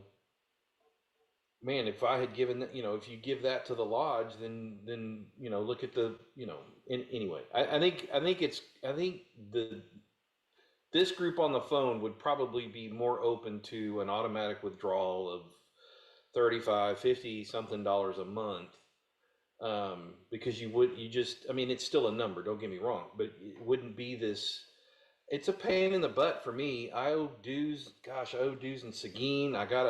man, if I had given that, if you give that to the lodge, then look at the, anyway, I think this group on the phone would probably be more open to an automatic withdrawal of 35, 50 something dollars a month. Because I mean, it's still a number, don't get me wrong, but it wouldn't be this. It's a pain in the butt for me. I owe dues. Gosh, I owe dues in Seguin. I got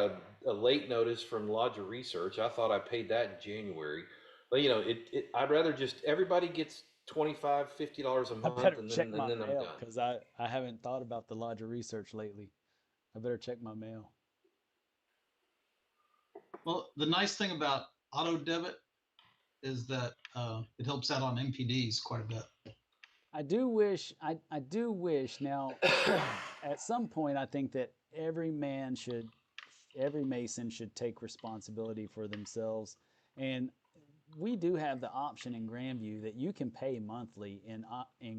a late notice from Lodge of Research. I thought I paid that in January. But I'd rather just everybody gets $25, $50 a I month, better and check then my and then I'm mail done. because I haven't thought about the Lodge of Research lately. I better check my mail. Well, the nice thing about auto debit is that it helps out on MPDs quite a bit. I do wish now at some point I think that every Mason should take responsibility for themselves. And we do have the option in Grandview that you can pay monthly in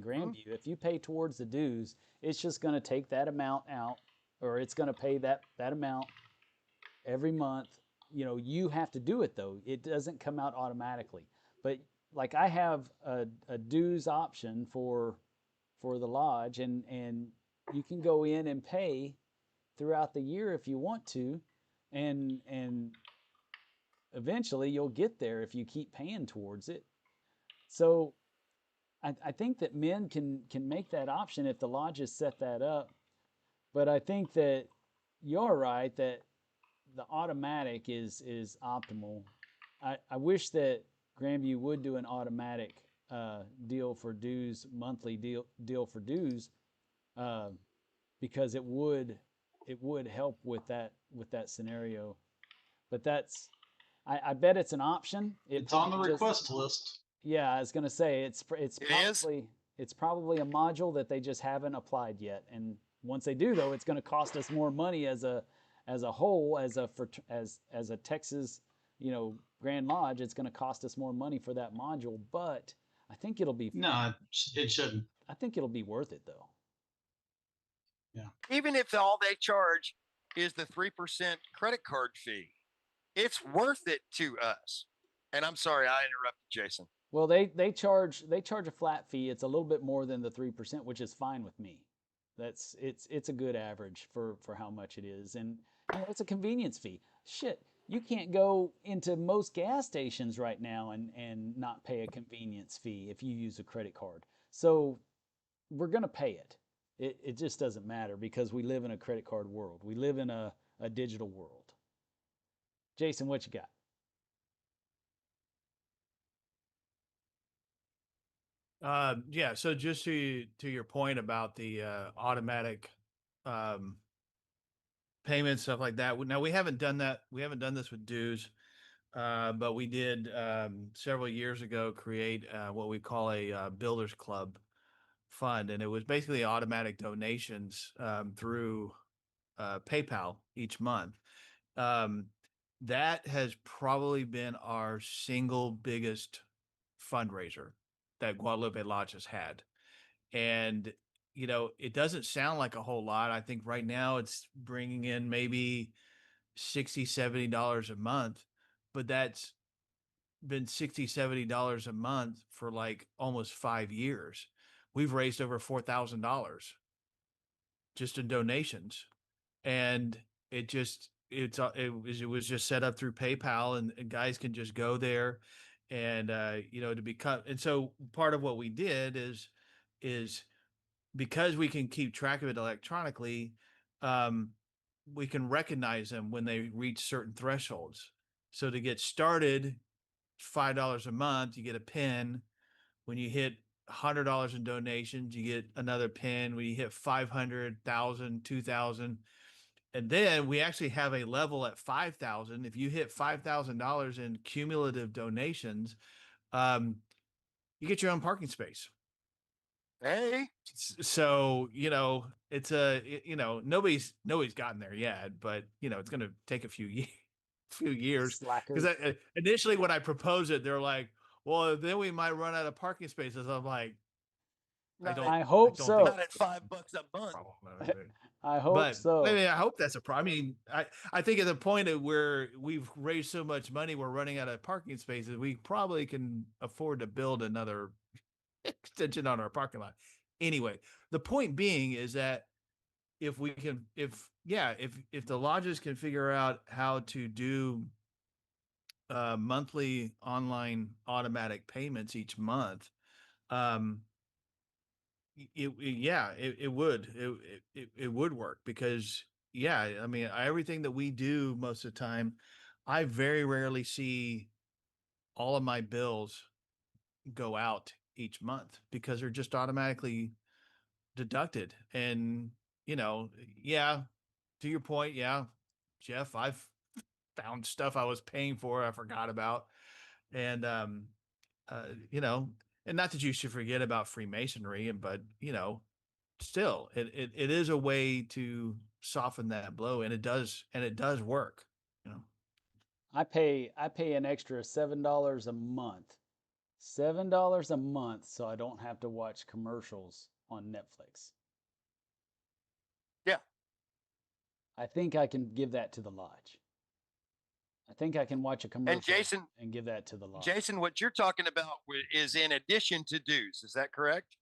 Grandview. If you pay towards the dues, it's just going to take that amount out, or it's going to pay that amount every month. You have to do it though. It doesn't come out automatically. But like I have a dues option for the lodge, and you can go in and pay throughout the year if you want to, and eventually you'll get there if you keep paying towards it. So I think that men can make that option if the lodges set that up. But I think that you're right that the automatic is optimal. I wish that Grandview would do an automatic deal for dues, monthly deal for dues, uh, because it would help with that scenario. But I bet it's an option. It It's on probably the just request list. Yeah, I was gonna say it's It is. probably a module that they just haven't applied yet. And once they do, though, it's going to cost us more money as a whole, as a Texas, Grand Lodge. It's going to cost us more money for that module, but I think it'll be No, it shouldn't. I think it'll be worth it though. Yeah. Even if all they charge is the 3% credit card fee, it's worth it to us. And I'm sorry, I interrupted Jason. Well, they charge a flat fee. It's a little bit more than the 3%, which is fine with me. It's a good average for how much it is, and it's a convenience fee. Shit, you can't go into most gas stations right now and not pay a convenience fee if you use a credit card. So we're gonna pay it. It just doesn't matter because we live in a credit card world. We live in a digital world. Jason, what you got? Yeah. So just to your point about the automatic payments, stuff like that. Now we haven't done that. We haven't done this with dues, but we did several years ago create what we call a builders club fund, and it was basically automatic donations through PayPal each month. That has probably been our single biggest fundraiser that Guadalupe Lodge has had. And, it doesn't sound like a whole lot. I think right now it's bringing in maybe $60, $70 a month, but that's been $60, $70 a month for like almost 5 years. We've raised over $4,000 just in donations. And it was just set up through PayPal, and guys can just go there and to become. And so part of what we did is because we can keep track of it electronically, um, we can recognize them when they reach certain thresholds. So to get started, $5 a month, you get a pin. When you hit $100 in donations, you get another pin. When you hit 500,000, 2,000, and then we actually have a level at 5,000. If you hit $5,000 in cumulative donations, you get your own parking space. Hey, So it's nobody's gotten there yet, but it's going to take a few years. Slackers. Because initially when I proposed it, they're like, well, then we might run out of parking spaces. I'm like, not I at, hope don't so. think not at $5 a month. problem. I hope But so. I mean, I hope that's a problem. I mean, I think at the point of where we've raised so much money, we're running out of parking spaces. We probably can afford to build another extension on our parking lot. Anyway, the point being is that if the lodges can figure out how to do monthly online automatic payments each month, it would work because I mean everything that we do most of the time, I very rarely see all of my bills go out each month because they're just automatically deducted. And yeah, to your point, yeah, Jeff, I've found stuff I was paying for I forgot about. And uh you know and not that you should forget about Freemasonry, but still it is a way to soften that blow, and it does work. you know I pay an extra $7 a month. $7 a month so I don't have to watch commercials on Netflix. Yeah. I think I can give that to the lodge. I think I can watch a commercial and give that to the lodge. Jason, what you're talking about is in addition to dues. Is that correct?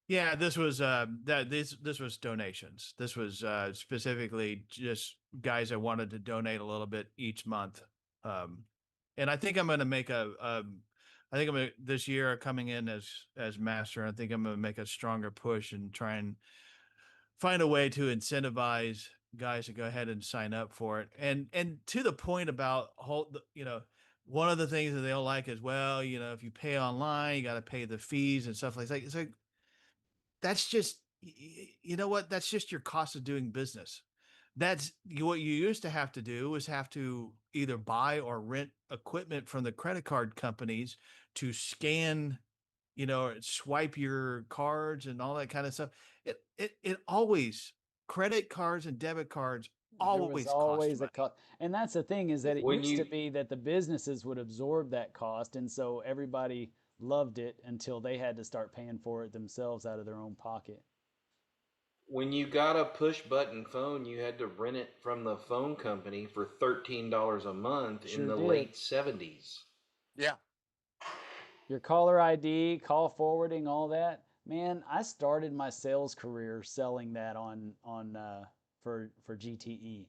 Yeah, this was this was donations. This was specifically just guys that wanted to donate a little bit each month. And I think I'm going to make I think I'm gonna, this year coming in as master. I think I'm going to make a stronger push and try and find a way to incentivize guys to go ahead and sign up for it. And to the point about one of the things that they don't like is, well, if you pay online, you got to pay the fees and stuff like that. It's like, that's just, you know what? That's just your cost of doing business. That's what you used to have to do, is have to either buy or rent equipment from the credit card companies to scan, swipe your cards and all that kind of stuff. It always, credit cards and debit cards There was always cost always a money. cost. And that's the thing, is that it When used to you be that the businesses would absorb that cost. And so everybody loved it until they had to start paying for it themselves out of their own pocket. when you got a push button phone, you had to rent it from the phone company for $13 a month in Sure the did. late 70s. Yeah. Your caller ID, call forwarding, all that. Man, I started my sales career selling that on for GTE,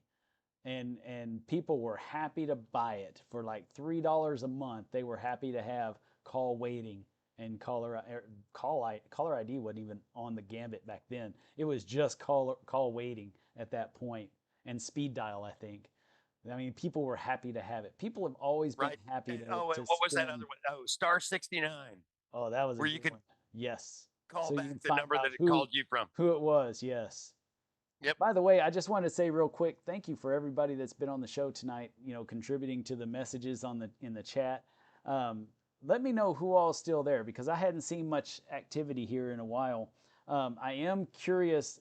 and people were happy to buy it for like $3 a month. They were happy to have call waiting and caller ID wasn't even on the gambit back then. It was just call waiting at that point, and speed dial, I think. I mean, people were happy to have it. People have always been Right. happy And, to what was that other spend. one? Oh, star 69, Oh, that was a where you good could one. Yes. call So you back can the find number out that it called you from. who it was. Yes. Yep. By the way, I just wanted to say real quick, thank you for everybody that's been on the show tonight. Contributing to the messages in the chat. Let me know who all's still there, because I hadn't seen much activity here in a while. I am curious.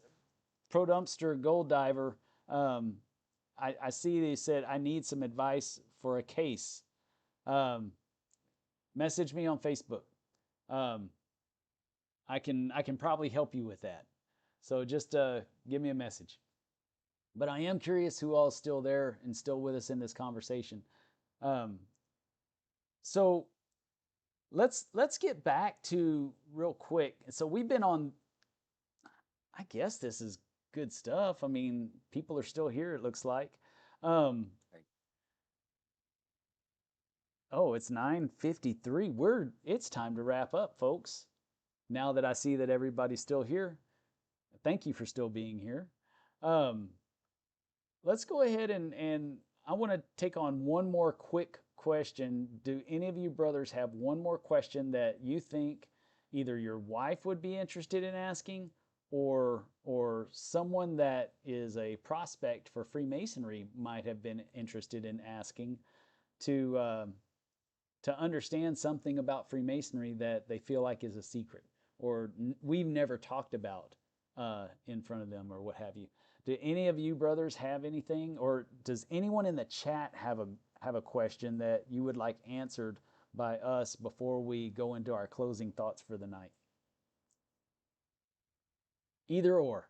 Pro Dumpster Gold Diver. I see they said I need some advice for a case. Message me on Facebook. Um, I can probably help you with that. So just give me a message. But I am curious who all is still there and still with us in this conversation. Um, so let's get back to real quick. So we've been on. I guess this is good stuff. I mean, people are still here. It looks like. Oh, it's 9:53. It's time to wrap up, folks. Now that I see that everybody's still here, thank you for still being here. Let's go ahead and I want to take on one more quick question. Do any of you brothers have one more question that you think either your wife would be interested in asking, or someone that is a prospect for Freemasonry might have been interested in asking to to understand something about Freemasonry that they feel like is a secret or we've never talked about in front of them or what have you? Do any of you brothers have anything, or does anyone in the chat have a question that you would like answered by us before we go into our closing thoughts for the night? Either or.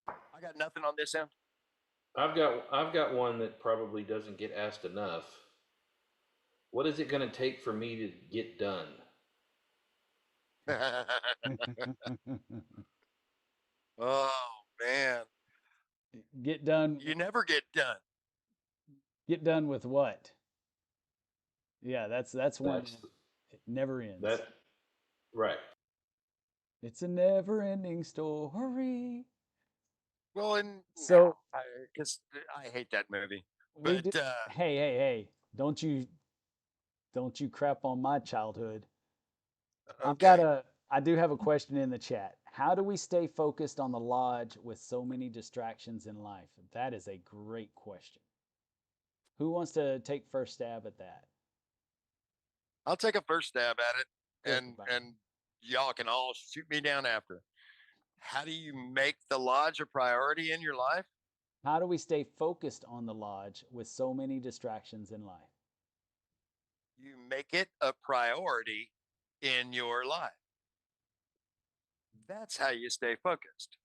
I got nothing on this end. I've got one that probably doesn't get asked enough. What is it going to take for me to get done? Oh man, Get done. you never get done. Get done with what? Yeah, that's one. That's It never ends. that right. It's a never-ending story. Well, and So because I hate that movie. we But do. Hey! Don't you crap on my childhood. okay, I do have a question in the chat. How do we stay focused on the lodge with so many distractions in life? That is a great question. Who wants to take first stab at that? I'll take a first stab at it, Go and ahead, Byron. and y'all can all shoot me down after. How do you make the lodge a priority in your life? How do we stay focused on the lodge with so many distractions in life? You make it a priority in your life. That's how you stay focused.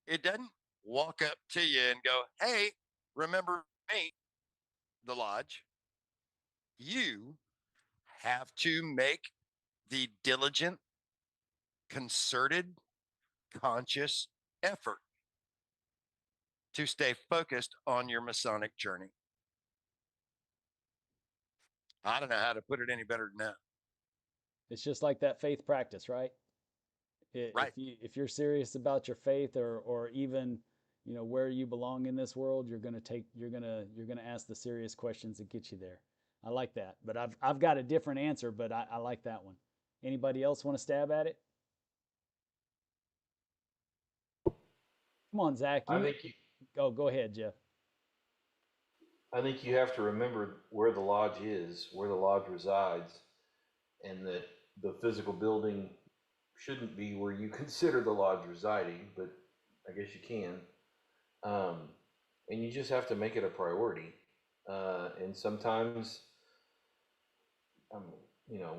It doesn't walk up to you and go, "Hey, remember me, the lodge." You have to make the diligent, concerted, conscious effort to stay focused on your Masonic journey. I don't know how to put it any better than that. It's just like that faith practice, right? Right. If you're serious about your faith, or even where you belong in this world, you're gonna ask the serious questions that get you there. I like that, but I've got a different answer, but I like that one. Anybody else want to stab at it? Come on, Zach. I think you, Go ahead, Jeff. I think you have to remember where the lodge is, where the lodge resides, and that the physical building shouldn't be where you consider the lodge residing, but I guess you can. Um, and you just have to make it a priority. And sometimes, um, you know,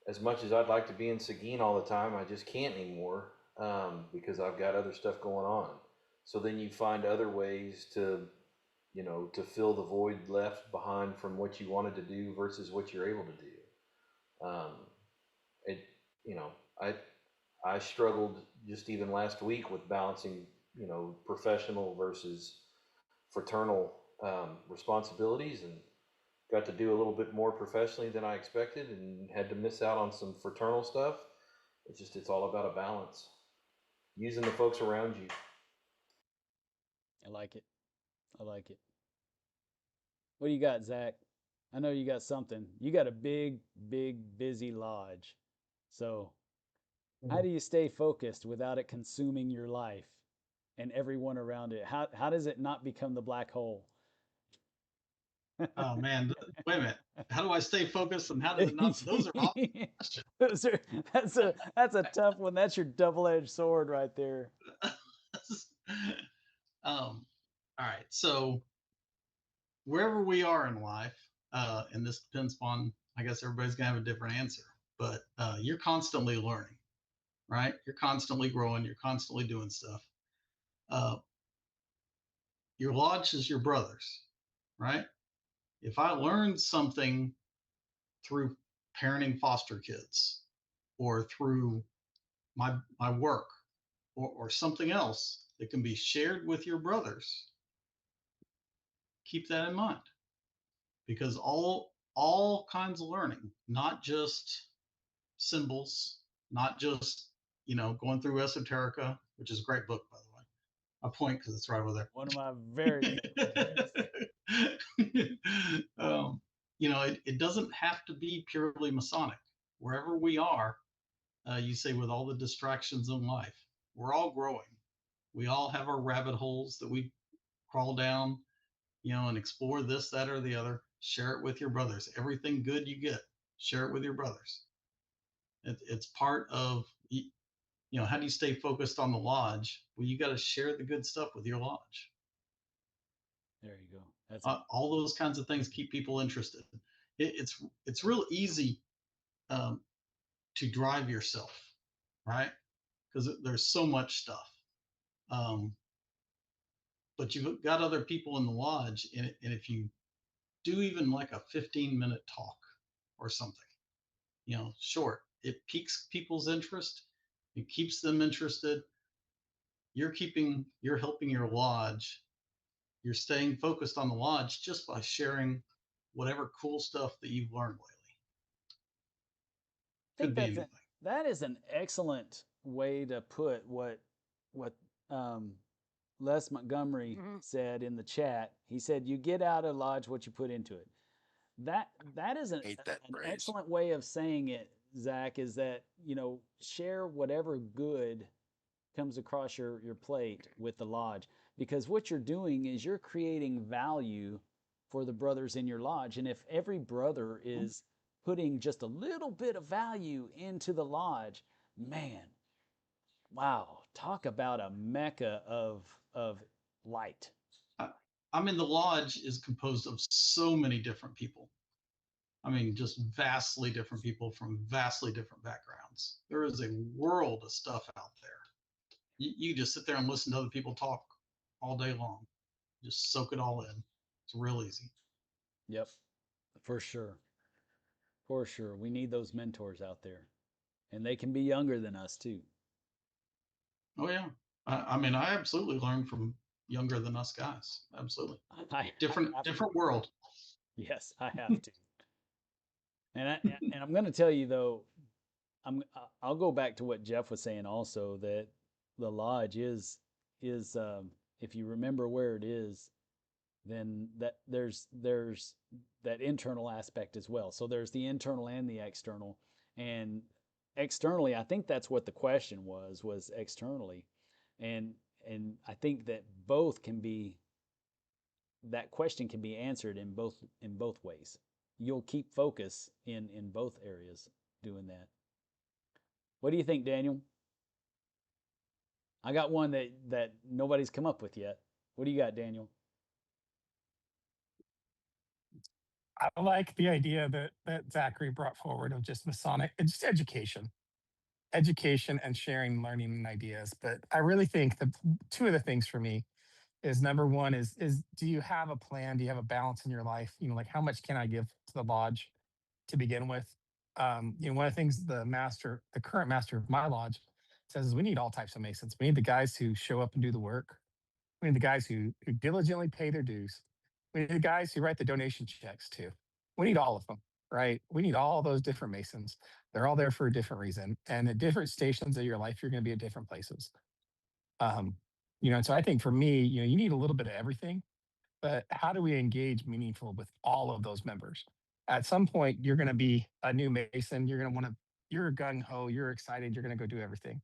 as much as I'd like to be in Seguin all the time, I just can't anymore because I've got other stuff going on. So then you find other ways to, to fill the void left behind from what you wanted to do versus what you're able to do. It, you know, I struggled just even last week with balancing, professional versus fraternal responsibilities, and got to do a little bit more professionally than I expected, and had to miss out on some fraternal stuff. It's all about a balance, using the folks around you. I like it. I like it. What do you got, Zach? I know you got something. You got a big, big, busy lodge. So, how do you stay focused without it consuming your life and everyone around it? How does it not become the black hole? Oh man, wait a minute. How do I stay focused and how does it not? Those are all questions. That's a tough one. That's your double-edged sword right there. All right. So wherever we are in life, and this depends upon, I guess everybody's gonna have a different answer, but you're constantly learning, right? You're constantly growing. You're constantly doing stuff. Uh, your lodge is your brothers, right? If I learned something through parenting foster kids or through my work or something else that can be shared with your brothers, keep that in mind, because all kinds of learning, not just symbols, not just going through esoterica, which is a great book by the way, I point because it's right over there. One of my very you know, it doesn't have to be purely Masonic. Wherever we are, you say with all the distractions in life, we're all growing. We all have our rabbit holes that we crawl down, you know, and explore this, that, or the other. Share it with your brothers. Everything good you get, share it with your brothers. It's part of, you know, how do you stay focused on the lodge? Well, you got to share the good stuff with your lodge. There you go. That's all those kinds of things keep people interested. It's real easy to drive yourself, right? Because there's so much stuff. But you've got other people in the lodge, and if you do even like a 15-minute talk or something, you know, short, it piques people's interest. It keeps them interested. You're helping your lodge. You're staying focused on the lodge just by sharing whatever cool stuff that you've learned lately. I think that is an excellent way to put what Les Montgomery said in the chat. He said, "You get out of lodge what you put into it." That is an excellent way of saying it, Zach. Is that, you know, share whatever good comes across your plate with the lodge, because what you're doing is you're creating value for the brothers in your lodge, and if every brother is putting just a little bit of value into the lodge, man, wow, talk about a mecca of light. I mean, the lodge is composed of so many different people. I mean, just vastly different people from vastly different backgrounds. There is a world of stuff out there. You just sit there and listen to other people talk all day long. Just soak it all in. It's real easy. Yep, for sure. For sure. We need those mentors out there. And they can be younger than us too. Oh, yeah. I mean, I absolutely learn from younger than us guys. Absolutely. Different world. Yes, I have to. And I'm going to tell you though, I'll go back to what Jeff was saying also, that the lodge is if you remember where it is, then that there's that internal aspect as well. So there's the internal and the external. And externally, I think that's what the question was externally. And I think that that question can be answered in both ways. You'll keep focus in both areas doing that. What do you think, Daniel? I got one that nobody's come up with yet. What do you got, Daniel? I like the idea that Zachary brought forward of just Masonic and just education and sharing, learning, and ideas. But I really think the two of the things for me is, number one is do you have a plan? Do you have a balance in your life? You know, like, how much can I give to the lodge to begin with? You know, one of the things the current master of my lodge says is we need all types of Masons. We need the guys who show up and do the work. We need the guys who diligently pay their dues. We need the guys who write the donation checks too. We need all of them, right? We need all those different Masons. They're all there for a different reason. And at different stations of your life, you're going to be at different places. You know, and so I think for me, you know, you need a little bit of everything, but how do we engage meaningful with all of those members? At some point, you're going to be a new Mason. You're going to you're gung ho, you're excited, you're going to go do everything.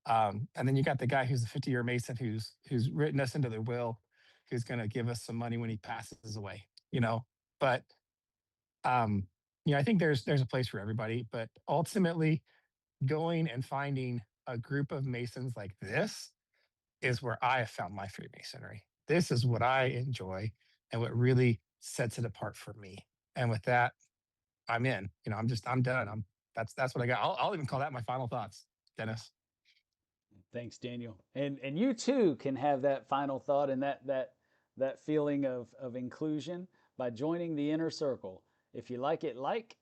And then you got the guy who's a 50-year Mason who's written us into the will, who's going to give us some money when he passes away, you know. But you know, I think there's a place for everybody, but ultimately going and finding a group of Masons like this is where I have found my Freemasonry. This is what I enjoy and what really sets it apart for me. And with that, I'm in. You know, I'm done. That's what I got. I'll even call that my final thoughts, Dennis. Thanks, Daniel. And you too can have that final thought and that feeling of inclusion by joining the inner circle. If you like it, like.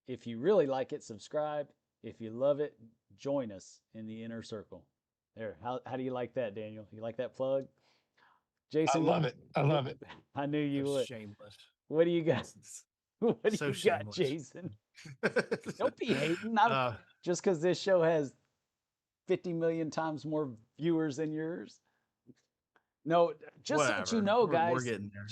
If you really like it, subscribe. If you love it, join us in the inner circle. There. How do you like that, Daniel? You like that plug? Jason, I love it. I love it. I knew you would. Shameless. What do you got? What do So you shameless. got, Jason? Don't be hating. Just because this show has 50 million times more viewers than yours. No, just so that you Whatever. know, We're guys, getting there.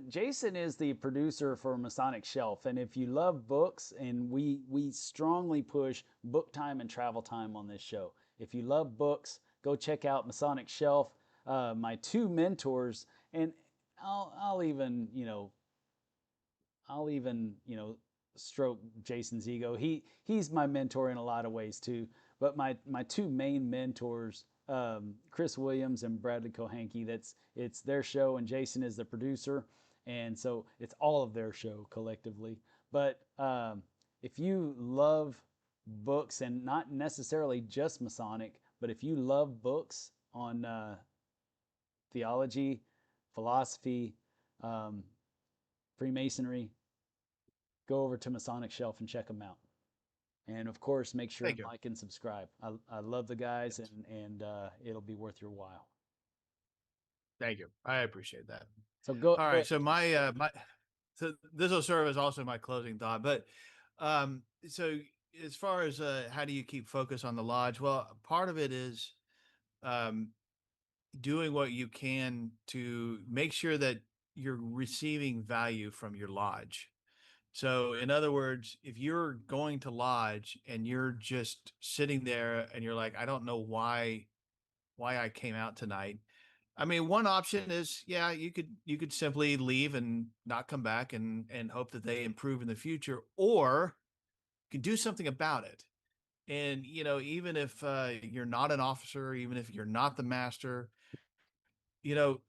Jason is the producer for Masonic Shelf, and if you love books, and we strongly push book time and travel time on this show. If you love books, go check out Masonic Shelf. My two mentors, and I'll even I'll even, stroke Jason's ego. He's my mentor in a lot of ways too. But my two main mentors, Chris Williams and Bradley Kohanke, it's their show, and Jason is the producer, and so it's all of their show collectively. But if you love books, and not necessarily just Masonic, but if you love books on theology, philosophy, um, Freemasonry, go over to Masonic Shelf and check them out. And of course, make sure Thank and you. like and subscribe. I love the guys, Yes. and it'll be worth your while. Thank you. I appreciate that. So go. All Go right. So so this will serve as also my closing thought. But so as far as how do you keep focus on the lodge? Well, part of it is um, doing what you can to make sure that you're receiving value from your lodge. So, in other words, if you're going to lodge and you're just sitting there and you're like, I don't know why I came out tonight. I mean, one option is, yeah, you could simply leave and not come back and hope that they improve in the future, or you can do something about it. And even if you're not an officer, even if you're not the master, you know,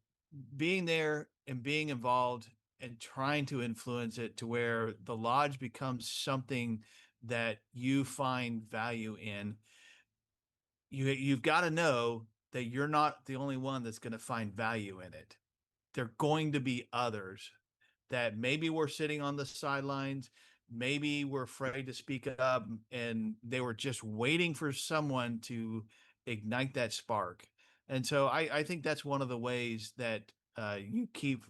being there and being involved and trying to influence it to where the lodge becomes something that you find value in, you've got to know that you're not the only one that's going to find value in it. There are going to be others that maybe were sitting on the sidelines, maybe were afraid to speak up, and they were just waiting for someone to ignite that spark. And so I think that's one of the ways that you keep,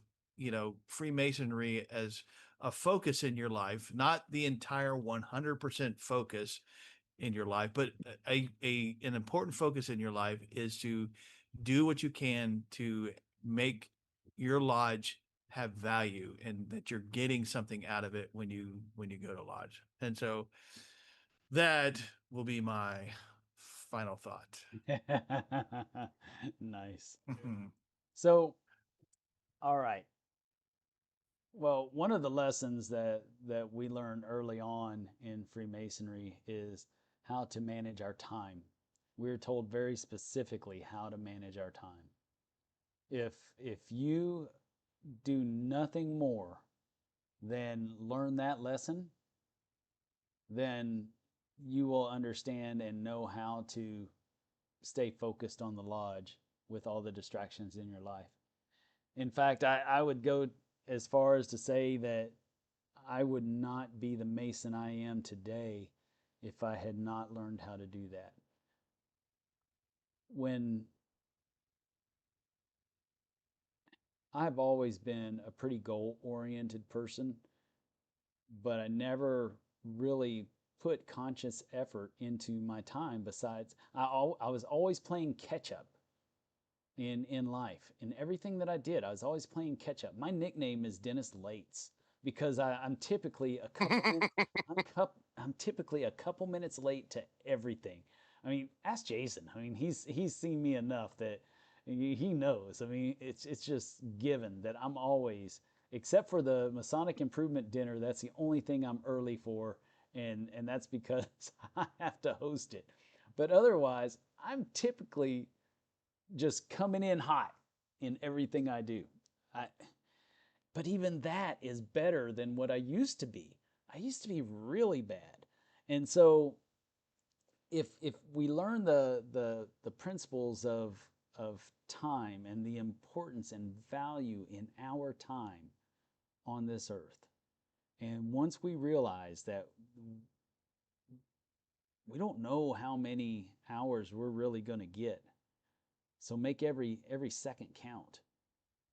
Freemasonry as a focus in your life, not the entire 100% focus in your life, but an important focus in your life is to do what you can to make your lodge have value and that you're getting something out of it when you go to lodge. And so that will be my final thought. Nice. Mhm. So, all right. Well, one of the lessons that we learned early on in Freemasonry is how to manage our time. We're told very specifically how to manage our time. If you do nothing more than learn that lesson, then you will understand and know how to stay focused on the lodge with all the distractions in your life. In fact, I would go as far as to say that I would not be the Mason I am today if I had not learned how to do that. When I've always been a pretty goal oriented person, but I never really put conscious effort into my time. Besides, I was always playing catch up in life. In everything that I did, I was always playing catch up. My nickname is Dennis Lates because I'm typically a couple minutes, I'm typically a couple minutes late to everything. I mean, ask Jason. I mean, he's seen me enough that he knows. I mean, it's just given that I'm always, except for the Masonic Improvement dinner, that's the only thing I'm early for, and that's because I have to host it. But otherwise, I'm typically just coming in hot in everything I do. I, but even that is better than what I used to be. I used to be really bad. And so if we learn the principles of time and the importance and value in our time on this earth, and once we realize that we don't know how many hours we're really going to get, so make every second count.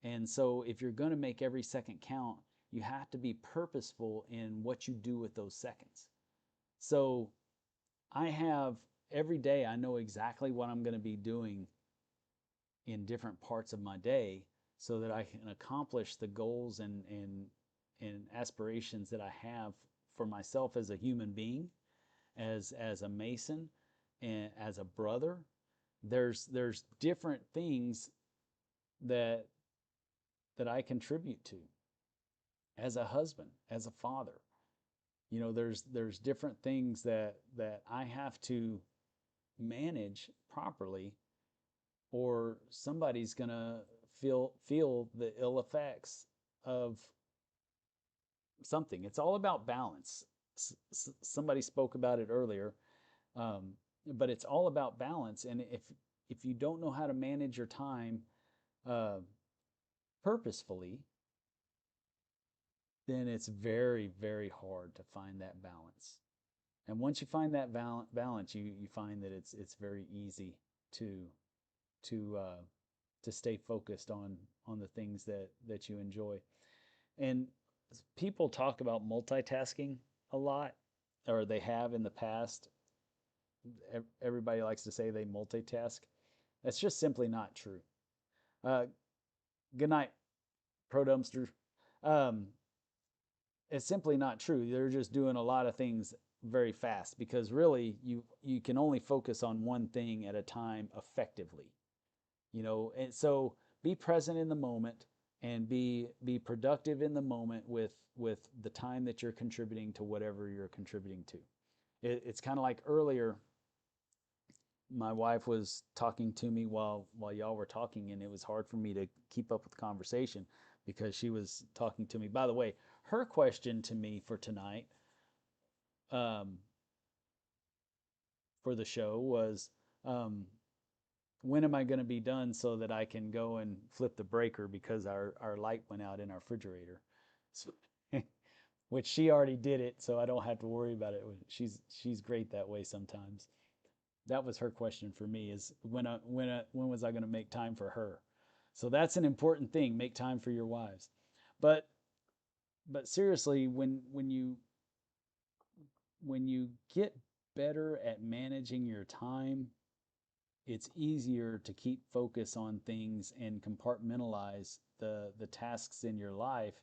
And so if you're going to make every second count, you have to be purposeful in what you do with those seconds. So I have every day, I know exactly what I'm going to be doing in different parts of my day so that I can accomplish the goals and aspirations that I have for myself as a human being, as a Mason, and as a brother. There's different things that I contribute to as a husband, as a father. There's different things that I have to manage properly, or somebody's gonna feel the ill effects of something. It's all about balance. Somebody spoke about it earlier, but it's all about balance. And if you don't know how to manage your time uh, purposefully, then it's very, very hard to find that balance. And once you find that balance, you find that it's very easy to to uh, to stay focused on the things that you enjoy. And people talk about multitasking a lot, or they have in the past. Everybody likes to say they multitask. That's just simply not true. Uh, Good night, Pro Dumpster. Um, it's simply not true. They're just doing a lot of things very fast, because really you can only focus on one thing at a time effectively. And so be present in the moment, and be productive in the moment with the time that you're contributing to whatever you're contributing to. It's kind of like earlier, my wife was talking to me while y'all were talking, and it was hard for me to keep up with the conversation because she was talking to me. By the way, her question to me for tonight, um, for the show, was, um, when am I going to be done so that I can go and flip the breaker because our light went out in our refrigerator. So, which she already did it, so I don't have to worry about it. She's great that way sometimes. That was her question for me, is when was I going to make time for her? So that's an important thing. Make time for your wives. But seriously, when you get better at managing your time, it's easier to keep focus on things and compartmentalize the tasks in your life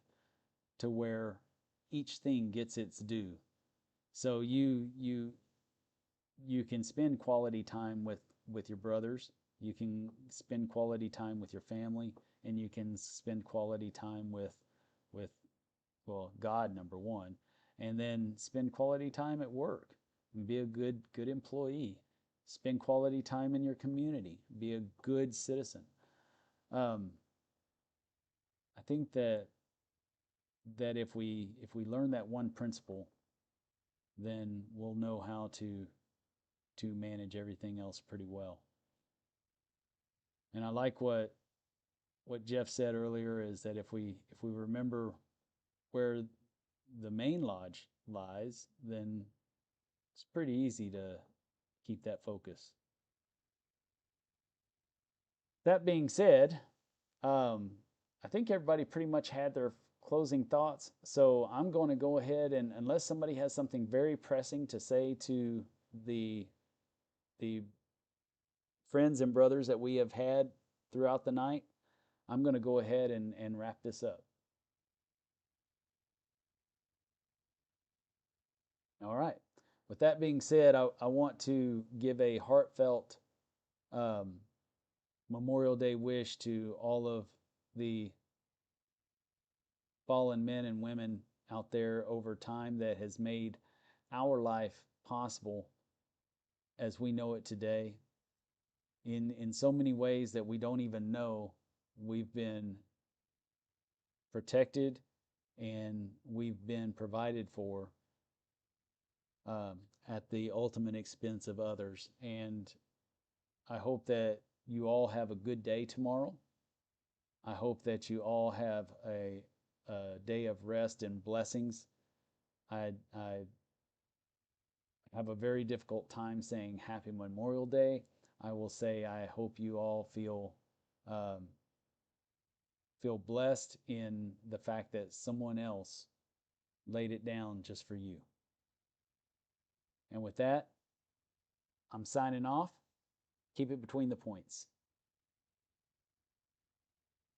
to where each thing gets its due. So you can spend quality time with your brothers, you can spend quality time with your family, and you can spend quality time with well, God, number one, and then spend quality time at work and be a good employee. Spend quality time in your community. Be a good citizen. Um, I think that if we learn that one principle, then we'll know how to manage everything else pretty well. And I like what Jeff said earlier, is that if we remember where the main lodge lies, then it's pretty easy to keep that focus. That being said, um, I think everybody pretty much had their closing thoughts. So I'm going to go ahead, and unless somebody has something very pressing to say to the the friends and brothers that we have had throughout the night, I'm going to go ahead and wrap this up. All right. With that being said, I want to give a heartfelt um, Memorial Day wish to all of the fallen men and women out there over time that has made our life possible as we know it today. In so many ways that we don't even know, we've been protected and we've been provided for, at the ultimate expense of others. And I hope that you all have a good day tomorrow. I hope that you all have a day of rest and blessings. I have a very difficult time saying Happy Memorial Day. I will say I hope you all um, feel blessed in the fact that someone else laid it down just for you. And with that, I'm signing off. Keep it between the points.